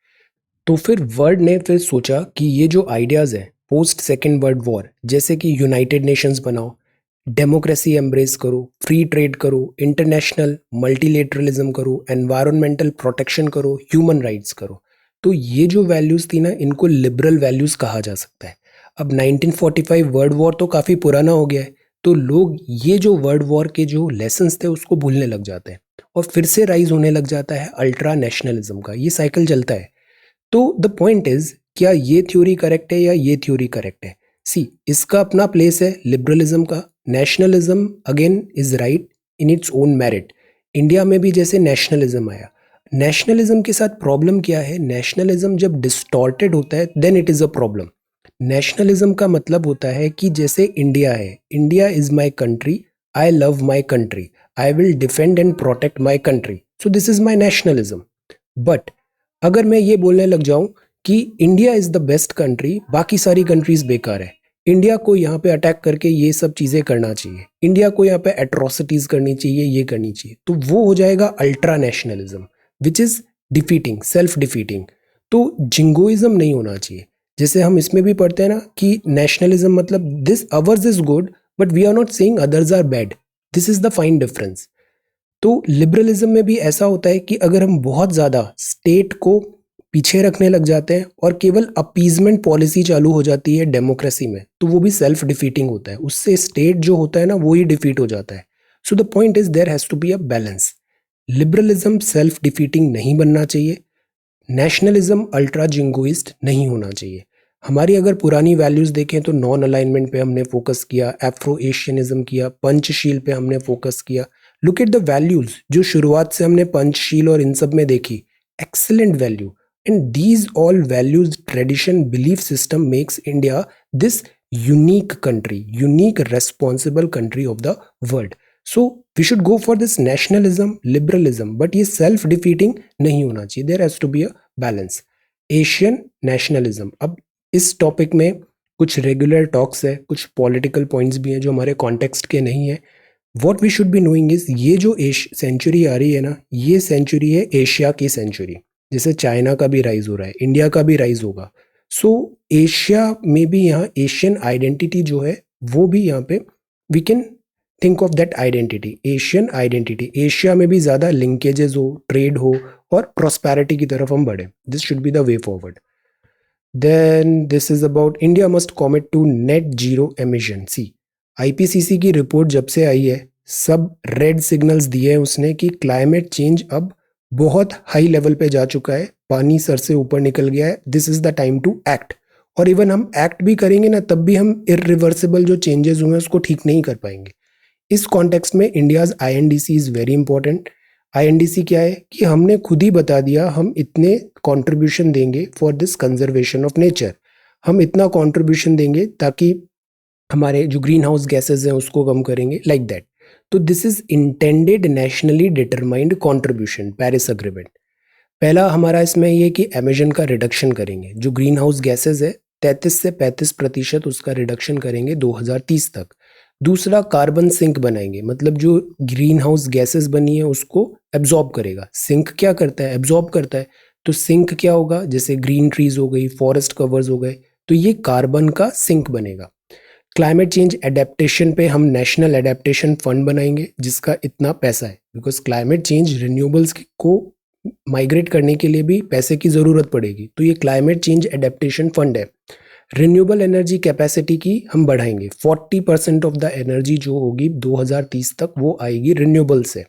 तो फिर वर्ल्ड ने फिर सोचा कि ये जो आइडियाज़ हैं पोस्ट सेकेंड वर्ल्ड वॉर, जैसे कि यूनाइटेड नेशंस बनाओ, डेमोक्रेसी एम्ब्रेस करो, फ्री ट्रेड करो, इंटरनेशनल मल्टीलेटरलिज्म करो, एनवायरमेंटल प्रोटेक्शन करो, ह्यूमन राइट्स करो, तो ये जो वैल्यूज़ थी ना, इनको लिबरल वैल्यूज़ कहा जा सकता है। अब 1945 वर्ल्ड वॉर तो काफ़ी पुराना हो गया है, तो लोग ये जो वर्ल्ड वॉर के जो लेसन्स थे उसको भूलने लग जाते हैं और फिर से राइज होने लग जाता है अल्ट्रा नेशनलिज्म का। ये साइकिल चलता है। तो द पॉइंट इज, क्या ये थ्योरी करेक्ट है या ये थ्योरी करेक्ट है? सी, इसका अपना प्लेस है लिबरलिज्म का। Nationalism again is right in its own merit. India में भी जैसे नेशनलिज्म आया, नेशनलिज्म के साथ प्रॉब्लम क्या है? नेशनलिज्म जब डिस्टॉर्टेड होता है then it is a problem. Nationalism का मतलब होता है कि जैसे इंडिया है, India is my country, I love my country, I will defend and protect my country, so this is my nationalism. But अगर मैं ये बोलने लग जाऊं कि India is the best country, बाकी सारी कंट्रीज बेकार है, इंडिया को यहाँ पे अटैक करके ये सब चीजें करना चाहिए, इंडिया को यहाँ पे एट्रोसिटीज करनी चाहिए, ये करनी चाहिए, तो वो हो जाएगा ultra nationalism which is defeating, self defeating. तो जिंगोइज्म नहीं होना चाहिए। जैसे हम इसमें भी पढ़ते हैं ना कि नेशनलिज्म मतलब this ours is good but we are not saying others are bad, this is the fine difference. तो लिबरलिज्म में भी ऐसा होता है कि अगर हम बहुत ज़्यादा स्टेट को पीछे रखने लग जाते हैं और केवल अपीजमेंट पॉलिसी चालू हो जाती है डेमोक्रेसी में, तो वो भी सेल्फ डिफीटिंग होता है, उससे स्टेट जो होता है ना वो ही डिफीट हो जाता है। So the point is there has to be a balance. Liberalism self defeating नहीं बनना चाहिए, नेशनलिज्म अल्ट्रा जिंगोइस्ट नहीं होना चाहिए। हमारी अगर पुरानी वैल्यूज़ देखें तो नॉन अलाइनमेंट पे हमने फोकस किया, एफ्रो एशियनिज्म किया, पंचशील पे हमने फोकस किया। लुक एट द वैल्यूज़ जो शुरुआत से हमने पंचशील और इन सब में देखी, excellent value. And these all values, tradition, belief system makes India this unique country, unique responsible country of the world. So we should go for this nationalism, liberalism, but ये सेल्फ डिफीटिंग नहीं होना चाहिए। There has to be a balance. Asian nationalism, अब इस टॉपिक में कुछ रेगुलर टॉक्स है, कुछ पॉलिटिकल पॉइंट्स भी हैं जो हमारे कॉन्टेक्स्ट के नहीं है। What we should be knowing is, ये जो सेंचुरी आ रही है ना, ये सेंचुरी है एशिया की सेंचुरी। जैसे चाइना का भी राइज हो रहा है, इंडिया का भी राइज होगा। सो एशिया में भी यहाँ एशियन आइडेंटिटी जो है वो भी यहाँ पे we can think of that identity, Asian identity. Asia में भी ज़्यादा लिंकेजेस हो, ट्रेड हो और प्रॉस्पेरिटी की तरफ हम बढ़े। This should be the way forward. Then this is about India must commit to net zero emission. See, IPCC की रिपोर्ट जब से आई है सब रेड सिग्नल्स दिए हैं उसने कि क्लाइमेट चेंज अब बहुत हाई लेवल पे जा चुका है, पानी सर से ऊपर निकल गया है, this is the time to act. और इवन हम एक्ट भी करेंगे ना तब भी हम इरिवर्सिबल जो चेंजेस हुए हैं उसको ठीक नहीं कर पाएंगे। इस कॉन्टेक्स्ट में India's INDC is very important. INDC क्या है कि हमने खुद ही बता दिया हम इतने कंट्रीब्यूशन देंगे for this conservation of nature, हम इतना कंट्रीब्यूशन देंगे ताकि हमारे जो ग्रीन हाउस गैसेज हैं उसको कम करेंगे, लाइक दैट। तो this is intended nationally determined contribution, Paris agreement. पहला हमारा इसमें ये कि अमेजन का रिडक्शन करेंगे, जो ग्रीन हाउस गैसेज है 33 से 35% उसका रिडक्शन करेंगे 2030 तक। दूसरा, कार्बन सिंक बनाएंगे, मतलब जो ग्रीन हाउस गैसेस बनी है उसको एब्जॉर्ब करेगा। सिंक क्या करता है? एब्जॉर्ब करता है। तो सिंक क्या होगा? जैसे ग्रीन ट्रीज हो गई, फॉरेस्ट कवर्स हो गए, तो ये कार्बन का सिंक बनेगा। क्लाइमेट चेंज एडेप्टेशन पे हम नेशनल एडेप्टेशन फंड बनाएंगे जिसका इतना पैसा है, बिकॉज क्लाइमेट चेंज रिन्यूएबल्स को माइग्रेट करने के लिए भी पैसे की ज़रूरत पड़ेगी, तो ये क्लाइमेट चेंज एडेप्टेशन फंड है। रिन्यूएबल एनर्जी कैपेसिटी की हम बढ़ाएंगे, 40% ऑफ द एनर्जी जो होगी 2030 तक वो आएगी रिन्यूएबल से।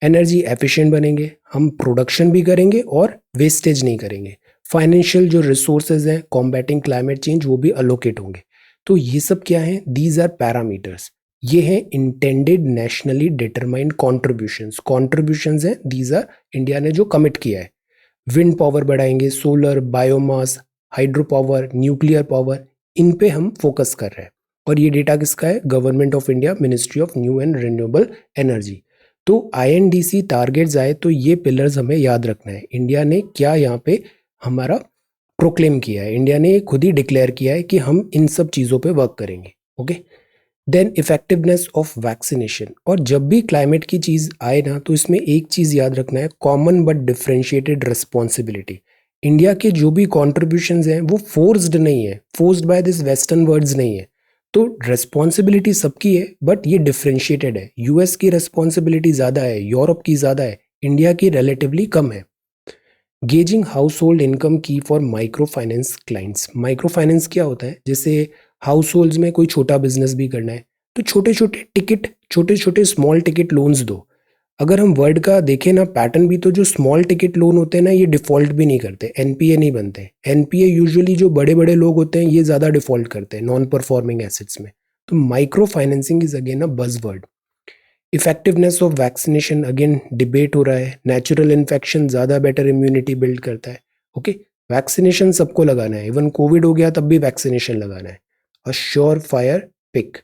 एनर्जी एफिशिएंट बनेंगे, हम प्रोडक्शन भी करेंगे और वेस्टेज नहीं करेंगे। फाइनेंशियल जो रिसोर्सेज हैं कॉम्बैटिंग क्लाइमेट चेंज वो भी अलोकेट होंगे। तो ये सब क्या है? These are parameters. ये हैं intended nationally determined contributions. Contributions हैं, दीज आर इंडिया ने जो कमिट किया है। विंड पावर बढ़ाएंगे, solar, biomass, hydro power, nuclear power, इन पे हम फोकस कर रहे हैं। और ये डेटा किसका है? Government of India, ministry of new and renewable energy. तो आईएनडीसी टारगेट्स आए तो ये पिलर्स हमें याद रखना है। इंडिया ने क्या यहाँ पे हमारा प्रोक्लेम किया है, इंडिया ने खुद ही डिक्लेयर किया है कि हम इन सब चीज़ों पे वर्क करेंगे। Okay, then effectiveness of vaccination. और जब भी क्लाइमेट की चीज़ आए ना तो इसमें एक चीज़ याद रखना है, common but differentiated responsibility. India के जो भी कॉन्ट्रीब्यूशंस हैं वो फोर्स्ड नहीं है, forced by this western words नहीं है। तो रिस्पॉन्सिबिलिटी सबकी है, बट ये डिफ्रेंशिएटेड है। यूएस की रिस्पॉन्सिबिलिटी ज़्यादा है, यूरोप की ज़्यादा है, इंडिया की रिलेटिवली कम है। गेजिंग हाउस होल्ड इनकम की for micro finance clients. Micro finance क्या होता है? जैसे हाउस होल्ड्स में कोई छोटा बिजनेस भी करना है तो छोटे छोटे टिकट, छोटे छोटे स्मॉल टिकट लोन्स दो। अगर हम वर्ड का देखें ना पैटर्न भी, तो जो स्मॉल टिकट लोन होते हैं ना, ये डिफॉल्ट भी नहीं करते, एनपीए नहीं बनते। एनपीए यूजुअली जो बड़े बड़े लोग होते हैं ये ज़्यादा डिफॉल्ट करते हैं नॉन परफॉर्मिंग एसेट्स में। तो micro financing is again a बज word. Effectiveness of vaccination, again debate हो रहा है। नेचुरल इन्फेक्शन ज़्यादा बेटर इम्यूनिटी बिल्ड करता है। ओके, वैक्सीनेशन सबको लगाना है, इवन कोविड हो गया तब भी वैक्सीनेशन लगाना है। A sure fire pick.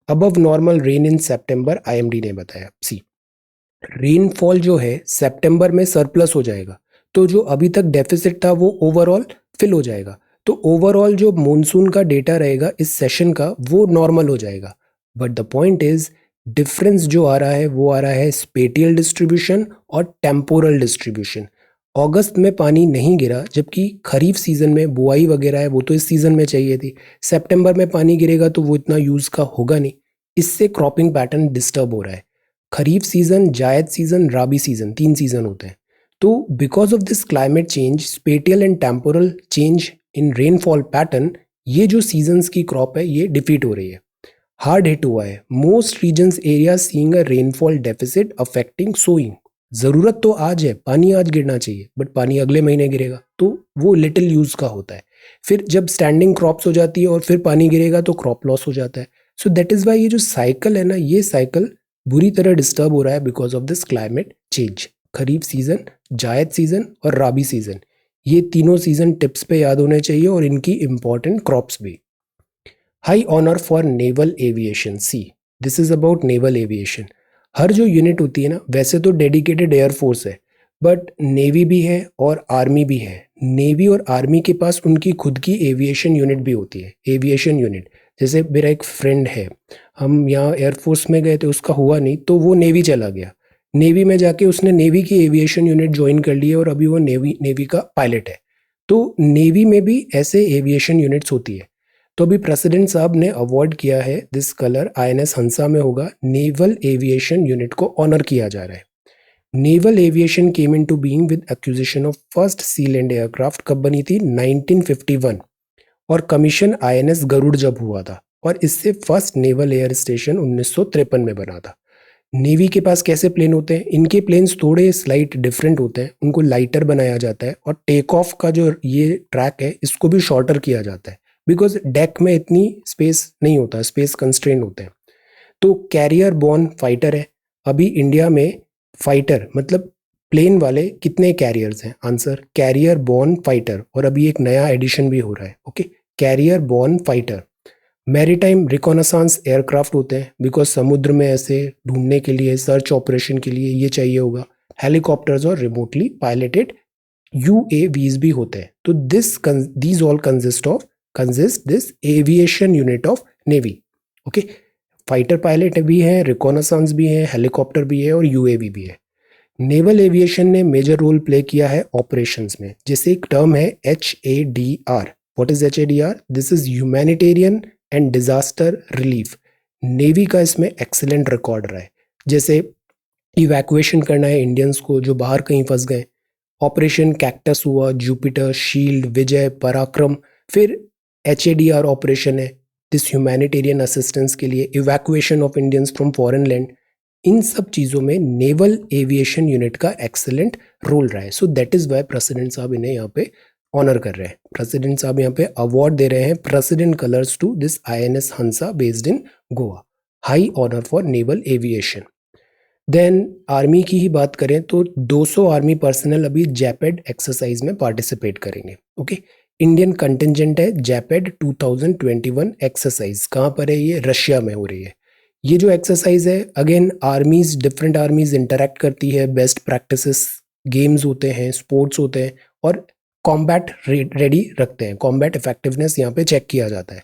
Above normal rain in September, IMD ने बताया। सी, रेनफॉल जो है सितंबर में सरप्लस हो जाएगा, तो जो अभी तक डेफिसिट था वो ओवरऑल फिल हो जाएगा। तो ओवरऑल जो मॉनसून का डेटा रहेगा इस सेशन का वो नॉर्मल हो जाएगा। But the point is, difference जो आ रहा है वो आ रहा है स्पेटियल डिस्ट्रीब्यूशन और टेम्पोरल डिस्ट्रीब्यूशन। अगस्त में पानी नहीं गिरा, जबकि खरीफ सीजन में बुआई वगैरह है वो तो इस सीजन में चाहिए थी। सितंबर में पानी गिरेगा तो वो इतना यूज का होगा नहीं, इससे क्रॉपिंग पैटर्न डिस्टर्ब हो रहा है। खरीफ सीजन, जायद सीजन, राबी सीजन, 3 सीजन होते हैं। तो because of this climate change, spatial and temporal change in rainfall pattern, ये जो सीजन्स की क्रॉप है ये डिफीट हो रही है, हार्ड हिट हुआ है। Most regions area seeing a rainfall deficit affecting sowing. जरूरत तो आज है, पानी आज गिरना चाहिए, बट पानी अगले महीने गिरेगा तो वो लिटिल यूज का होता है। फिर जब स्टैंडिंग क्रॉप्स हो जाती है और फिर पानी गिरेगा तो क्रॉप लॉस हो जाता है। सो दैट इज वाई ये जो साइकिल है ना, ये साइकिल बुरी तरह डिस्टर्ब हो रहा है because of this climate change. Kharif season, जायद सीजन और राबी सीजन, ये तीनों सीजन टिप्स पे याद होने चाहिए और इनकी इंपॉर्टेंट क्रॉप्स भी। High honour for naval aviation. See, this is about naval aviation. हर जो यूनिट होती है ना, वैसे तो डेडिकेटेड एयरफोर्स है, बट नेवी भी है और आर्मी भी है। नेवी और आर्मी के पास उनकी खुद की एविएशन यूनिट भी होती है। एविएशन यूनिट, जैसे मेरा एक फ्रेंड है, हम यहाँ एयरफोर्स में गए थे, उसका हुआ नहीं तो वो नेवी चला गया। नेवी में जाके उसने नेवी की एविएशन यूनिट ज्वाइन कर ली है और अभी वो नेवी का पायलट है। तो नेवी में भी ऐसे एविएशन यूनिट्स होती है। तो अभी प्रेसिडेंट साहब ने अवार्ड किया है, दिस कलर आईएनएस हंसा में होगा, नेवल एविएशन यूनिट को ऑनर किया जा रहा है। Naval aviation came into being with acquisition of first sea land aircraft. कब बनी थी? 1951। और कमीशन आईएनएस गरुड़ जब हुआ था, और इससे फर्स्ट नेवल एयर स्टेशन 1953 में बना था। नेवी के पास कैसे प्लेन होते हैं? इनके प्लेन्स थोड़े स्लाइट डिफरेंट होते हैं, उनको लाइटर बनाया जाता है और टेक ऑफ का जो ये ट्रैक है इसको भी शॉर्टर किया जाता है, बिकॉज डेक में इतनी स्पेस नहीं होता, स्पेस कंस्ट्रेन होते हैं। तो कैरियर बॉर्न फाइटर है। अभी इंडिया में फाइटर मतलब प्लेन वाले कितने कैरियर्स हैं? Answer, carrier borne fighter. और अभी एक नया एडिशन भी हो रहा है। Okay, carrier borne fighter. Maritime reconnaissance aircraft होते हैं, बिकॉज समुद्र में ऐसे ढूंढने के लिए, सर्च ऑपरेशन के लिए ये चाहिए होगा। हेलीकॉप्टर्स और रिमोटली पायलटेड यूएवीज भी होते हैं। तो these all consist this aviation unit of navy. Okay, fighter pilot भी है, रिकॉनेसांस भी है, हेलीकॉप्टर भी है और यूएवी भी है। नेवल एविएशन ने मेजर रोल प्ले किया है ऑपरेशंस में, जैसे एक टर्म है HADR। What is HADR? This is humanitarian and disaster relief. Navy का इसमें एक्सीलेंट रिकॉर्ड रहा है। जैसे इवैक्यूएशन करना है इंडियंस को जो बाहर कहीं फंस गए, ऑपरेशन कैक्टस हुआ, जुपिटर, शील्ड, विजय, पराक्रम। फिर HADR ऑपरेशन है, दिस ह्यूमैनिटेरियन असिस्टेंस के लिए, evacuation of Indians from foreign land. इन सब चीज़ों में नेवल एविएशन यूनिट का एक्सेलेंट रोल रहा है। So that is why president साहब इन्हें यहाँ पे ऑनर कर रहे हैं। प्रेसिडेंट साहब यहाँ पे अवार्ड दे रहे हैं, president colours to this INS Hansa based in Goa. High honour for naval aviation. Then army की ही बात करें तो 200 आर्मी पर्सनल अभी जैपेड एक्सरसाइज में पार्टिसिपेट करेंगे। ओके, इंडियन कंटिजेंट है जैपेड 2021 एक्सरसाइज। कहाँ पर है ये? रशिया में हो रही है। ये जो एक्सरसाइज है, अगेन आर्मीज, डिफरेंट आर्मीज इंटरेक्ट करती है, बेस्ट प्रैक्टिसेस, गेम्स होते हैं, स्पोर्ट्स होते हैं और कॉम्बैट रेडी रखते हैं। कॉम्बैट इफेक्टिवनेस यहाँ पे चेक किया जाता है।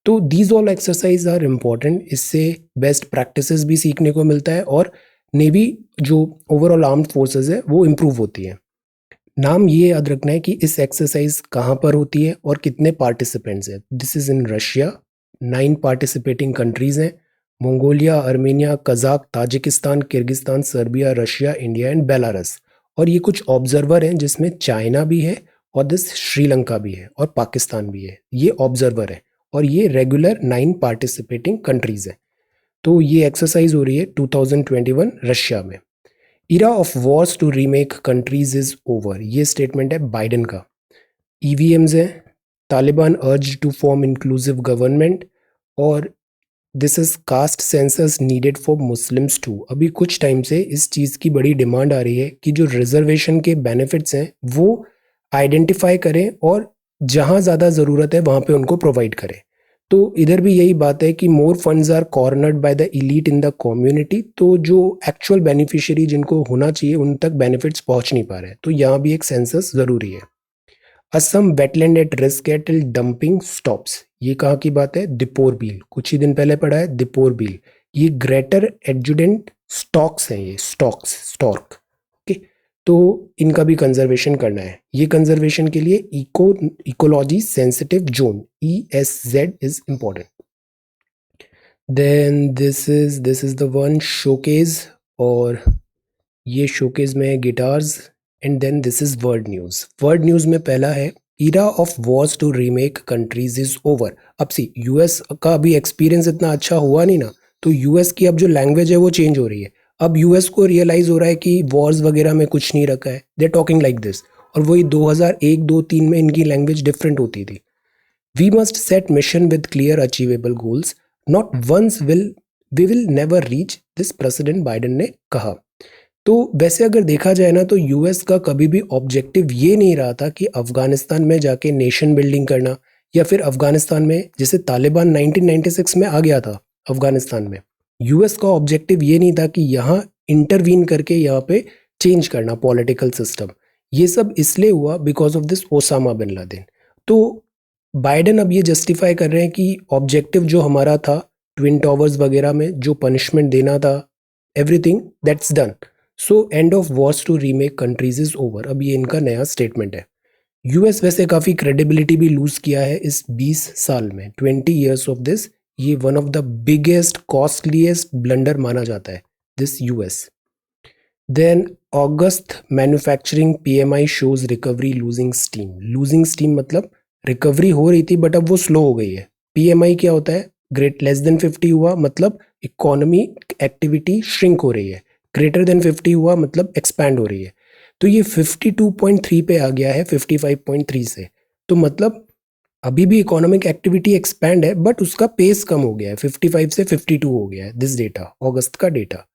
तो these all exercise are important. इससे बेस्ट प्रैक्टिसेस भी सीखने को मिलता है और नेवी जो ओवरऑल आर्म्ड फोर्सेस है वो इम्प्रूव होती है। नाम ये याद रखना है कि इस एक्सरसाइज कहाँ पर होती है और कितने पार्टिसिपेंट्स हैं। This is in Russia. 9 participating countries हैं, Mongolia, Armenia, Kazakh, Tajikistan, Kyrgyzstan, Serbia, Russia, India and Belarus. और ये कुछ ऑब्जर्वर हैं जिसमें चाइना भी है और दिस श्रीलंका भी है और पाकिस्तान भी है। ये ऑब्जर्वर है और ये रेगुलर 9 पार्टिसिपेटिंग कंट्रीज हैं। तो ये एक्सरसाइज हो रही है 2021 रशिया में। Era of wars to remake countries is over, ये स्टेटमेंट है बाइडेन का। ईवीएम्स है, Taliban urge to form inclusive government, और this is caste census needed for Muslims too. अभी कुछ टाइम से इस चीज़ की बड़ी डिमांड आ रही है कि जो रिजर्वेशन के बेनिफिट्स हैं वो आइडेंटिफाई करें और जहाँ ज़्यादा ज़रूरत है वहाँ पे उनको प्रोवाइड करें। तो इधर भी यही बात है कि more funds are cornered by the elite in the community. तो जो एक्चुअल बेनिफिशियरी जिनको होना चाहिए उन तक बेनिफिट्स पहुंच नहीं पा रहे हैं, तो यहाँ भी एक सेंसस ज़रूरी है। असम वेटलैंड एट रिस्क है टिल डंपिंग स्टॉप्स, ये कहाँ की बात है? दीपोर बील, कुछ ही दिन पहले पढ़ा है दीपोर बील। ये ग्रेटर एडजुडेंट स्टॉक्स हैं, ये स्टॉक्स स्टॉक। ओके, तो इनका भी कंजर्वेशन करना है। ये कंजर्वेशन के लिए ecology sensitive zone ESZ is important. Then this is the one showcase, और ये शोकेज में guitars. And then this is world news. World news में पहला है era of wars to remake countries is over. अब सी यूएस का भी एक्सपीरियंस इतना अच्छा हुआ नहीं ना, तो यूएस की अब जो लैंग्वेज है वो चेंज हो रही है। अब यूएस को रियलाइज हो रहा है कि वॉर्स वगैरह में कुछ नहीं रखा है, दे टॉकिंग लाइक दिस। और वही 2001, 2, 3 में इनकी लैंग्वेज डिफरेंट होती थी। We must set mission with clear achievable goals, not ones we will never reach, this president Biden ने कहा। तो वैसे अगर देखा जाए ना तो यूएस का कभी भी ऑब्जेक्टिव ये नहीं रहा था कि अफगानिस्तान में जाके नेशन बिल्डिंग करना, या फिर अफगानिस्तान में जैसे तालिबान 1996 में आ गया था अफगानिस्तान में, यूएस का ऑब्जेक्टिव ये नहीं था कि यहाँ इंटरवीन करके यहाँ पे चेंज करना पॉलिटिकल सिस्टम। ये सब इसलिए हुआ because of this Osama bin Laden. तो बाइडेन अब ये जस्टिफाई कर रहे हैं कि ऑब्जेक्टिव जो हमारा था ट्विन टावर्स वगैरह में जो पनिशमेंट देना था, everything that's done, so end of wars to remake countries is over. अब ये इनका नया स्टेटमेंट है। यूएस वैसे काफ़ी क्रेडिबिलिटी भी लूज किया है इस 20 साल में, 20 ईयर्स ऑफ दिस। ये one of the biggest costliest blunder माना जाता है this US. Then August manufacturing PMI shows recovery losing steam. Losing steam मतलब रिकवरी हो रही थी बट अब वो स्लो हो गई है। PMI क्या होता है? ग्रेट लेस देन 50 हुआ मतलब इकोनॉमी एक्टिविटी श्रिंक हो रही है, ग्रेटर देन 50 हुआ मतलब एक्सपैंड हो रही है। तो ये 52.3 पे आ गया है 55.3 से। तो मतलब अभी भी इकोनॉमिक एक्टिविटी एक्सपैंड है बट उसका पेस कम हो गया है, 55 से 52 हो गया है। दिस डेटा अगस्त का data.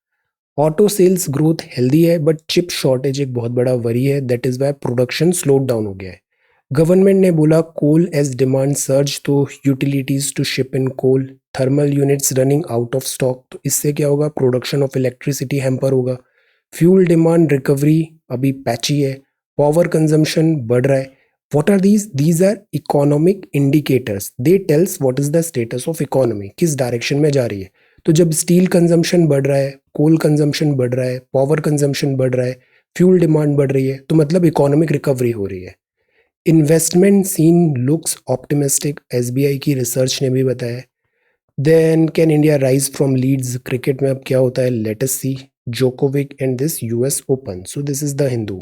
Auto sales growth healthy है बट चिप शॉर्टेज एक बहुत बड़ा वरी है, that is why production slowed down हो गया है। गवर्नमेंट ने बोला कोल एज डिमांड सर्ज, तो utilities to ship in coal, thermal units running out of stock, तो इससे क्या होगा? प्रोडक्शन ऑफ इलेक्ट्रिसिटी हैम्पर होगा। फ्यूल डिमांड रिकवरी अभी पैची है, पावर कंजम्पशन बढ़ रहा है। What are these are economic indicators, they tells what is the status of economy, किस डायरेक्शन में जा रही है। तो जब स्टील कंजम्पशन बढ़ रहा है, कोल कंजम्पशन बढ़ रहा है, पावर कंजम्पशन बढ़ रहा है, फ्यूल डिमांड बढ़ रही है, तो मतलब इकोनॉमिक रिकवरी हो रही है। Investment scene looks optimistic, SBI की रिसर्च ने भी बताया। Then can India rise from Leeds, cricket में अब क्या होता है let us see, Djokovic and this US open. So this is the Hindu.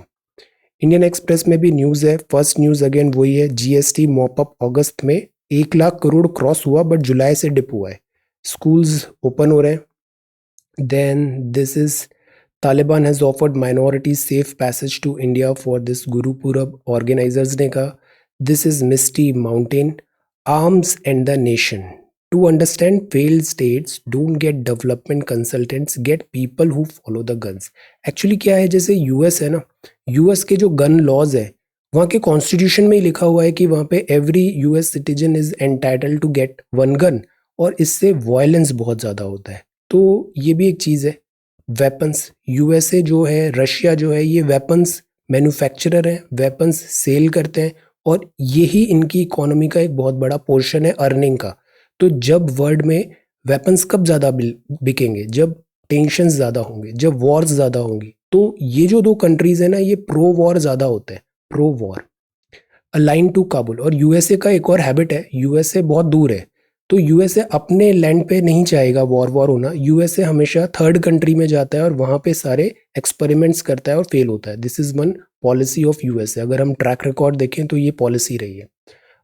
Indian Express में भी न्यूज़ है। फर्स्ट न्यूज़ अगेन वही है, GST मॉपअप अगस्त में 1 लाख करोड़ क्रॉस हुआ बट जुलाई से डिप हुआ है। स्कूल्स ओपन हो रहे हैं। Then this is Taliban has offered minorities safe passage to India for this Gurpurab, organisers ने कहा। This is misty mountain, arms and the nation to understand failed states don't get development consultants, get people who follow the guns. Actually क्या है, जैसे US है ना, US के जो गन लॉज है वहाँ के कॉन्स्टिट्यूशन में ही लिखा हुआ है कि वहाँ पे every US citizen is entitled to get one gun, और इससे वायलेंस बहुत ज़्यादा होता है। तो ये भी एक चीज़ है। वेपन्स, USA जो है, रशिया जो है, ये वेपन्स मैन्युफैक्चरर हैं, वेपन्स सेल करते हैं, और यही इनकी इकोनॉमी का एक बहुत बड़ा पोर्शन है अर्निंग का। तो जब वर्ल्ड में वेपन्स कब ज़्यादा बिकेंगे? जब टेंशन ज़्यादा होंगे, जब वॉर्स ज़्यादा होंगी। तो ये जो दो कंट्रीज़ हैं ना, ये प्रो वॉर ज़्यादा होते हैं, pro war, align to Kabul. और यूएसए का एक और हैबिट है, यूएसए बहुत दूर है तो यूएसए अपने लैंड पे नहीं चाहेगा वॉर होना, यूएसए हमेशा थर्ड कंट्री में जाता है और वहां पे सारे एक्सपेरिमेंट्स करता है और फेल होता है। This is one policy of USA, अगर हम ट्रैक रिकॉर्ड देखें तो ये पॉलिसी रही है।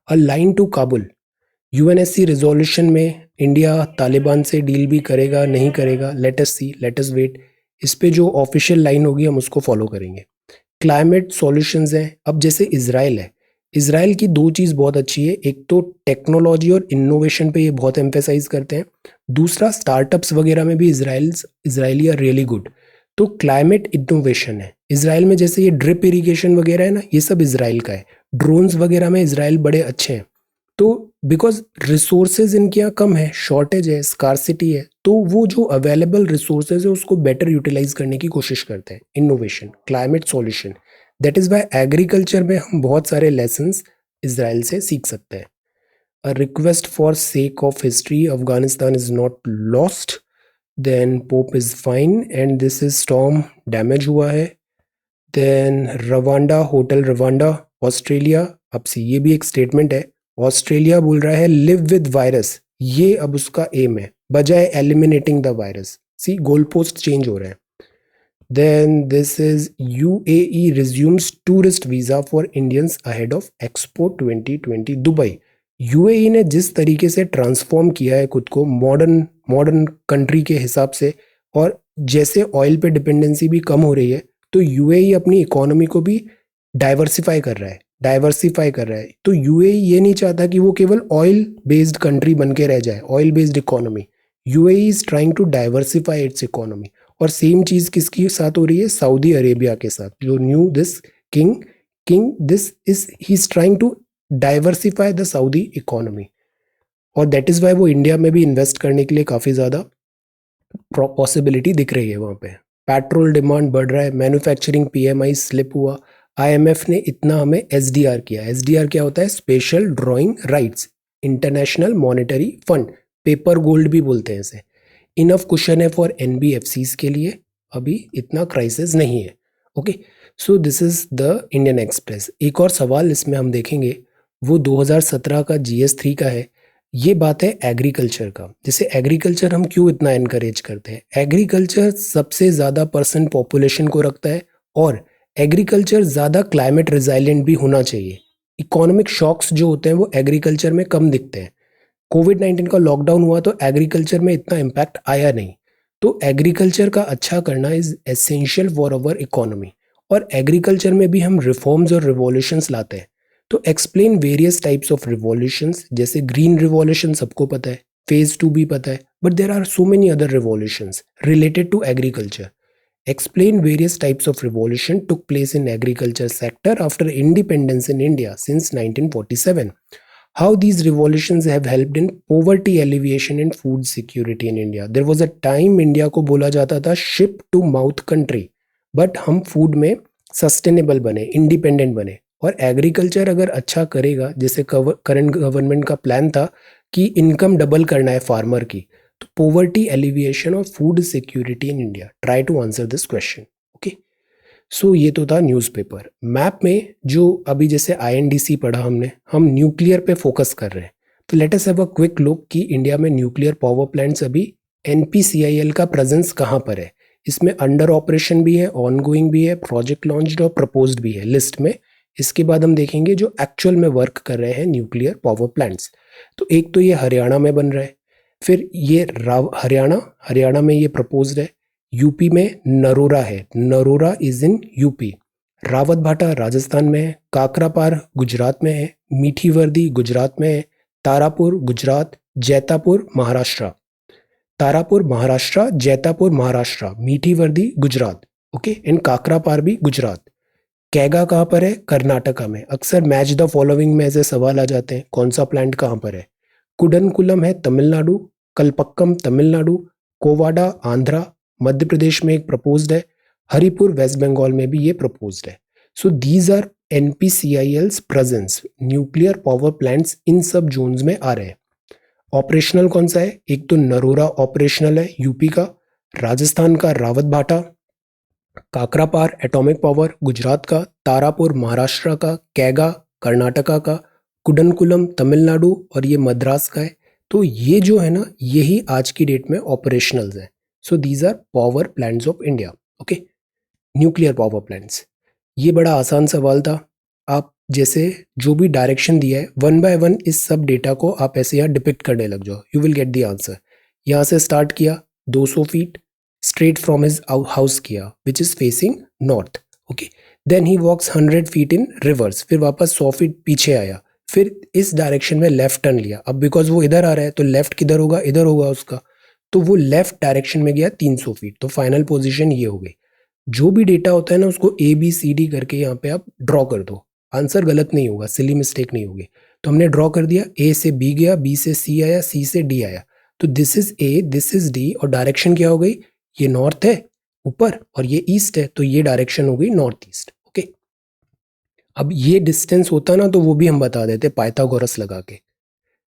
Align to Kabul, UNSC resolution में इंडिया तालिबान से डील भी करेगा नहीं करेगा, let us see, let us wait. इस पे जो ऑफिशियल लाइन होगी हम उसको फॉलो करेंगे। क्लाइमेट सॉल्यूशंस हैं, अब जैसे इजराइल है, इजराइल की दो चीज़ बहुत अच्छी है, एक तो टेक्नोलॉजी और इनोवेशन पे ये बहुत एम्फेसाइज करते हैं, दूसरा स्टार्टअप्स वगैरह में भी इजरायली आर रियली गुड। तो क्लाइमेट इनोवेशन है इजराइल में, जैसे ये ड्रिप इरिगेशन वगैरह है ना, ये सब इजराइल का है। ड्रोन्स वगैरह में इजराइल बड़े अच्छे हैं। तो बिकॉज रिसोर्सेज इनके यहाँ कम है, शॉर्टेज है, स्कार्सिटी है, तो वो जो अवेलेबल रिसोर्सेज है उसको बेटर यूटिलाइज करने की कोशिश करते हैं। Innovation, climate solution, that is why agriculture में हम बहुत सारे लेसन्स इसराइल से सीख सकते हैं। A request for sake of history, Afghanistan is not lost, then pope is fine and this is storm damage हुआ है। Then Rwanda, hotel Rwanda Australia, अब से ये भी एक स्टेटमेंट है, ऑस्ट्रेलिया बोल रहा है लिव विद वायरस, ये अब उसका एम है बजाय eliminating the virus. See goal post change हो रहे हैं। Then this is UAE resumes tourist visa for Indians ahead of expo 2020 Dubai. UAE ने जिस तरीके से ट्रांसफॉर्म किया है खुद को मॉडर्न कंट्री के हिसाब से, और जैसे ऑयल पे डिपेंडेंसी भी कम हो रही है, तो यूएई अपनी इकोनॉमी को भी डाइवर्सिफाई कर रहा है। तो यूएई ये नहीं चाहता कि वो केवल ऑयल बेस्ड कंट्री बन के रह जाए, oil based economy. UAE is trying to diversify its economy. और सेम चीज किसके साथ हो रही है? सऊदी अरेबिया के साथ, जो new this king this is he is trying to diversify the Saudi economy. और दैट इज वाई वो इंडिया में भी इन्वेस्ट करने के लिए काफी ज्यादा पॉसिबिलिटी दिख रही है वहां पे। पेट्रोल डिमांड बढ़ रहा है, मैन्युफैक्चरिंग पीएमआई स्लिप हुआ, आईएमएफ ने इतना हमें एसडीआर किया। एसडीआर क्या होता है? Special drawing rights, international monetary fund, paper gold भी बोलते हैं इसे। इनफ कुशन है फॉर एनबीएफसीज के लिए, अभी इतना क्राइसिस नहीं है। Okay, so this is the Indian express. एक और सवाल इसमें हम देखेंगे, वो 2017 का जीएस3 का है। ये बात है एग्रीकल्चर का। जैसे एग्रीकल्चर हम क्यों इतना एनकरेज करते हैं? एग्रीकल्चर सबसे ज़्यादा परसेंट पॉपुलेशन को रखता है, और एग्रीकल्चर ज़्यादा क्लाइमेट रिजाइलेंट भी होना चाहिए। इकोनॉमिक शॉक्स जो होते हैं वो एग्रीकल्चर में कम दिखते हैं। कोविड-19 का लॉकडाउन हुआ तो एग्रीकल्चर में इतना इम्पैक्ट आया नहीं। तो एग्रीकल्चर का अच्छा करना is essential for our economy. और एग्रीकल्चर में भी हम रिफॉर्म्स और रिवॉल्यूशंस लाते हैं। तो explain various types of revolutions, जैसे ग्रीन रिवॉल्यूशन सबको पता है, फेज 2 भी पता है, but there are so many other revolutions related to agriculture. Explain various types of revolution took place in agriculture sector after independence in India since 1947. How these revolutions have helped in poverty alleviation and food security in India. There was a time India को बोला जाता था ship to mouth country, but हम food में सस्टेनेबल बने, इंडिपेंडेंट बने। और एग्रीकल्चर अगर अच्छा करेगा, जैसे करंट गवर्नमेंट का प्लान था कि इनकम डबल करना है फार्मर की, तो पोवर्टी एलिविएशन और food security in India. Try to answer this question. Okay, so ये तो था न्यूज़पेपर। मैप में जो अभी जैसे आईएनडीसी पढ़ा हमने, हम न्यूक्लियर पे फोकस कर रहे हैं, तो let us have a quick look कि इंडिया में न्यूक्लियर पावर प्लांट्स अभी एनपीसीआईएल का प्रेजेंस कहाँ पर है। इसमें अंडर ऑपरेशन भी है, ऑनगोइंग भी है, प्रोजेक्ट लॉन्च्ड और प्रपोज्ड भी है लिस्ट में। इसके बाद हम देखेंगे जो एक्चुअल में वर्क कर रहे हैं न्यूक्लियर पावर प्लांट्स। तो एक तो ये हरियाणा में बन रहा है, फिर ये हरियाणा में ये प्रपोज्ड है। यूपी में नरोरा है, Narora is in UP. Rawat भाटा राजस्थान में है, काकरापार गुजरात में है, मीठी वर्दी गुजरात में है, तारापुर गुजरात, जैतापुर महाराष्ट्र, जैतापुर महाराष्ट्र, मीठी वर्दी गुजरात। ओके, एंड काकरापार भी गुजरात। कैगा कहाँ पर है? कर्नाटका में। अक्सर मैच द फॉलोइंग में ऐसे सवाल आ जाते हैं, कौन सा प्लांट कहाँ पर है? कुडनकुलम है तमिलनाडु, कलपक्कम तमिलनाडु, कोवाडा आंध्रा, मध्य प्रदेश में एक प्रपोज्ड है, हरिपुर वेस्ट बंगाल में भी ये प्रपोज्ड है। So these are NPCIL's presence, nuclear power plants इन सब जोन्स में आ रहे हैं। ऑपरेशनल कौन सा है? एक तो नरोरा ऑपरेशनल है यूपी का, राजस्थान का रावत भाटा, काकरापार एटॉमिक पावर गुजरात का, तारापुर महाराष्ट्र का, कैगा कर्नाटका का, कुडनकुलम तमिलनाडु और ये मद्रास का है। तो ये जो है ना, यही आज की डेट में ऑपरेशनल्स हैं। So these are power plants of India. Okay, nuclear power plants. ये बड़ा आसान सवाल था। आप जैसे जो भी डायरेक्शन दिया है, वन बाय वन इस सब डेटा को आप ऐसे यहाँ डिपिक्ट करने लग जाओ, you will get the answer. यहाँ से स्टार्ट किया 200 feet straight from his house किया which is facing north. Okay, then he walks 100 feet in reverse, फिर वापस 100 फीट पीछे आया, फिर इस डायरेक्शन में लेफ्ट टर्न लिया। अब बिकॉज वो इधर आ रहा है तो लेफ्ट किधर होगा, इधर होगा उसका, तो वो लेफ्ट डायरेक्शन में गया 300 फीट। तो फाइनल पोजीशन ये हो गई। जो भी डेटा होता है ना, उसको ए बी सी डी करके यहाँ पे आप ड्रॉ कर दो, आंसर गलत नहीं होगा, सिली मिस्टेक नहीं होगी। तो हमने ड्रॉ कर दिया, ए से बी गया, बी से सी आया, सी से डी आया। तो this is a, this is D, और डायरेक्शन क्या हो गई, ये नॉर्थ है ऊपर और ये ईस्ट है, तो ये डायरेक्शन हो गई नॉर्थ ईस्ट। ओके, अब ये डिस्टेंस होता ना तो वो भी हम बता देते पाइथागोरस लगा के।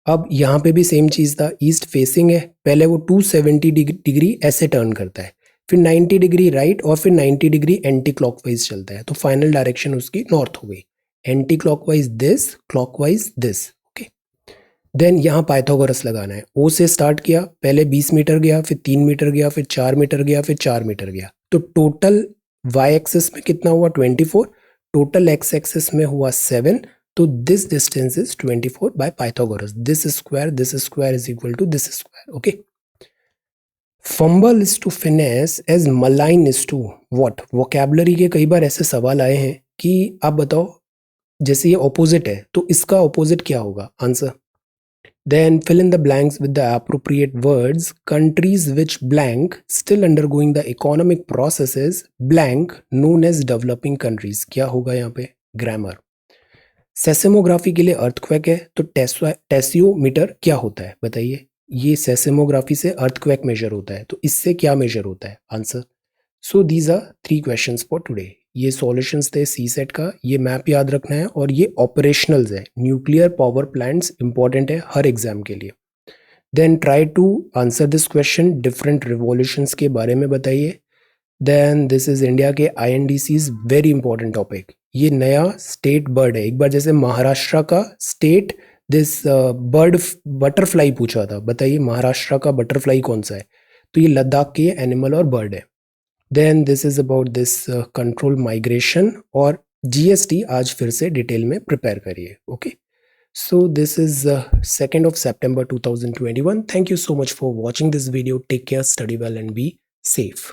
अब यहाँ पे भी सेम चीज था, ईस्ट फेसिंग है, पहले वो 270 डिग्री ऐसे टर्न करता है, फिर 90 डिग्री राइट और फिर 90 डिग्री एंटी क्लॉकवाइज चलता है। तो फाइनल डायरेक्शन उसकी नॉर्थ हो गई, anti clockwise this, clockwise this. Okay, then यहाँ पाइथागोरस लगाना है। ओ से स्टार्ट किया, पहले 20 मीटर गया, फिर 3 मीटर गया, फिर 4 मीटर गया, फिर 4 मीटर गया। तो टोटल वाई एक्सिस में कितना हुआ 24, टोटल एक्स एक्सिस में हुआ 7। तो this distance is 24 by Pythagoras. This square is equal to this square. Okay, fumble is to finesse as malign is to what. Vocabulary के कई बार ऐसे सवाल आए हैं कि आप बताओ, जैसे ये ऑपोजिट है तो इसका ऑपोजिट क्या होगा answer. Then fill in the blanks with the appropriate words. Countries which blank still undergoing the economic processes blank known as developing countries. क्या होगा यहाँ पे ग्रामर। सेसेमोग्राफी के लिए अर्थक्वेक है तो टेसियोमीटर क्या होता है बताइए। ये सेसेमोग्राफी से अर्थक्वेक मेजर होता है, तो इससे क्या मेजर होता है answer. So these are 3 questions for today. ये सॉल्यूशंस थे सी सेट का, ये मैप याद रखना है, और ये ऑपरेशनल्स है। न्यूक्लियर पावर प्लांट्स इंपॉर्टेंट है हर एग्जाम के लिए। Then try to answer this question, different revolutions के बारे में बताइए। देन दिस इज इंडिया के INDCs, वेरी इंपॉर्टेंट टॉपिक। ये नया स्टेट बर्ड है, एक बार जैसे महाराष्ट्र का स्टेट दिस बर्ड बटरफ्लाई पूछा था, बताइए महाराष्ट्र का बटरफ्लाई कौन सा है, तो ये लद्दाख के एनिमल और बर्ड है। Then this is about this control migration, और GST आज फिर से डिटेल में प्रिपेयर करिए। Okay, so this is 2nd of September 2021। Thank you so much for watching this video. Take care, study well and be safe.